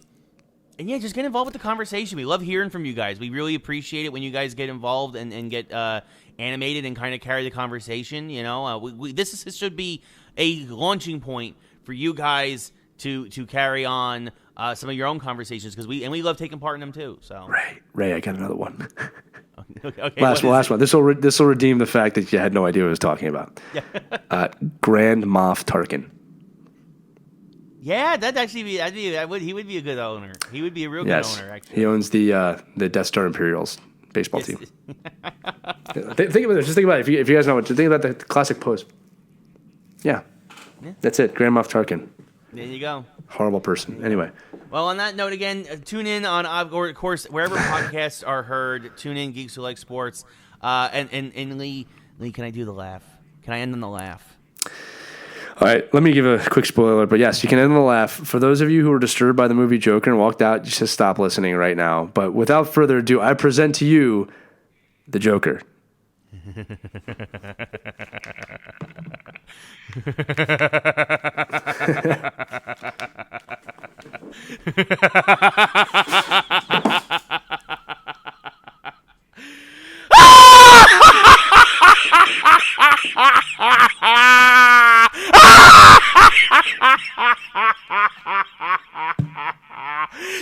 yeah, just get involved with the conversation. We love hearing from you guys. We really appreciate it when you guys get involved and get animated and kind of carry the conversation. This should be a launching point for you guys to carry on some of your own conversations, because we love taking part in them too. So Ray, I got another one. Okay, last one. This will redeem the fact that you had no idea what I was talking about. Yeah. Grand Moff Tarkin. Yeah, that'd actually be. He would be a good owner. He would be a real good owner. Actually, he owns the Death Star Imperials baseball team. Think about it. Just think about it. If you guys know what, think about the classic pose. Yeah. That's it. Grand Moff Tarkin. There you go. Horrible person. Anyway. Well, on that note, again, tune in on, of course, wherever podcasts are heard. Tune in, Geeks Who Like Sports. And Lee, can I do the laugh? Can I end on the laugh? All right, let me give a quick spoiler, but yes, you can end on the laugh. For those of you who were disturbed by the movie Joker and walked out, just stop listening right now. But without further ado, I present to you the Joker.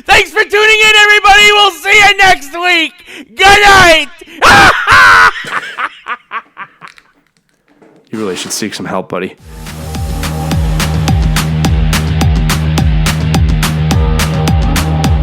Thanks for tuning in, everybody. We'll see you next week. Good night. You really should seek some help, buddy.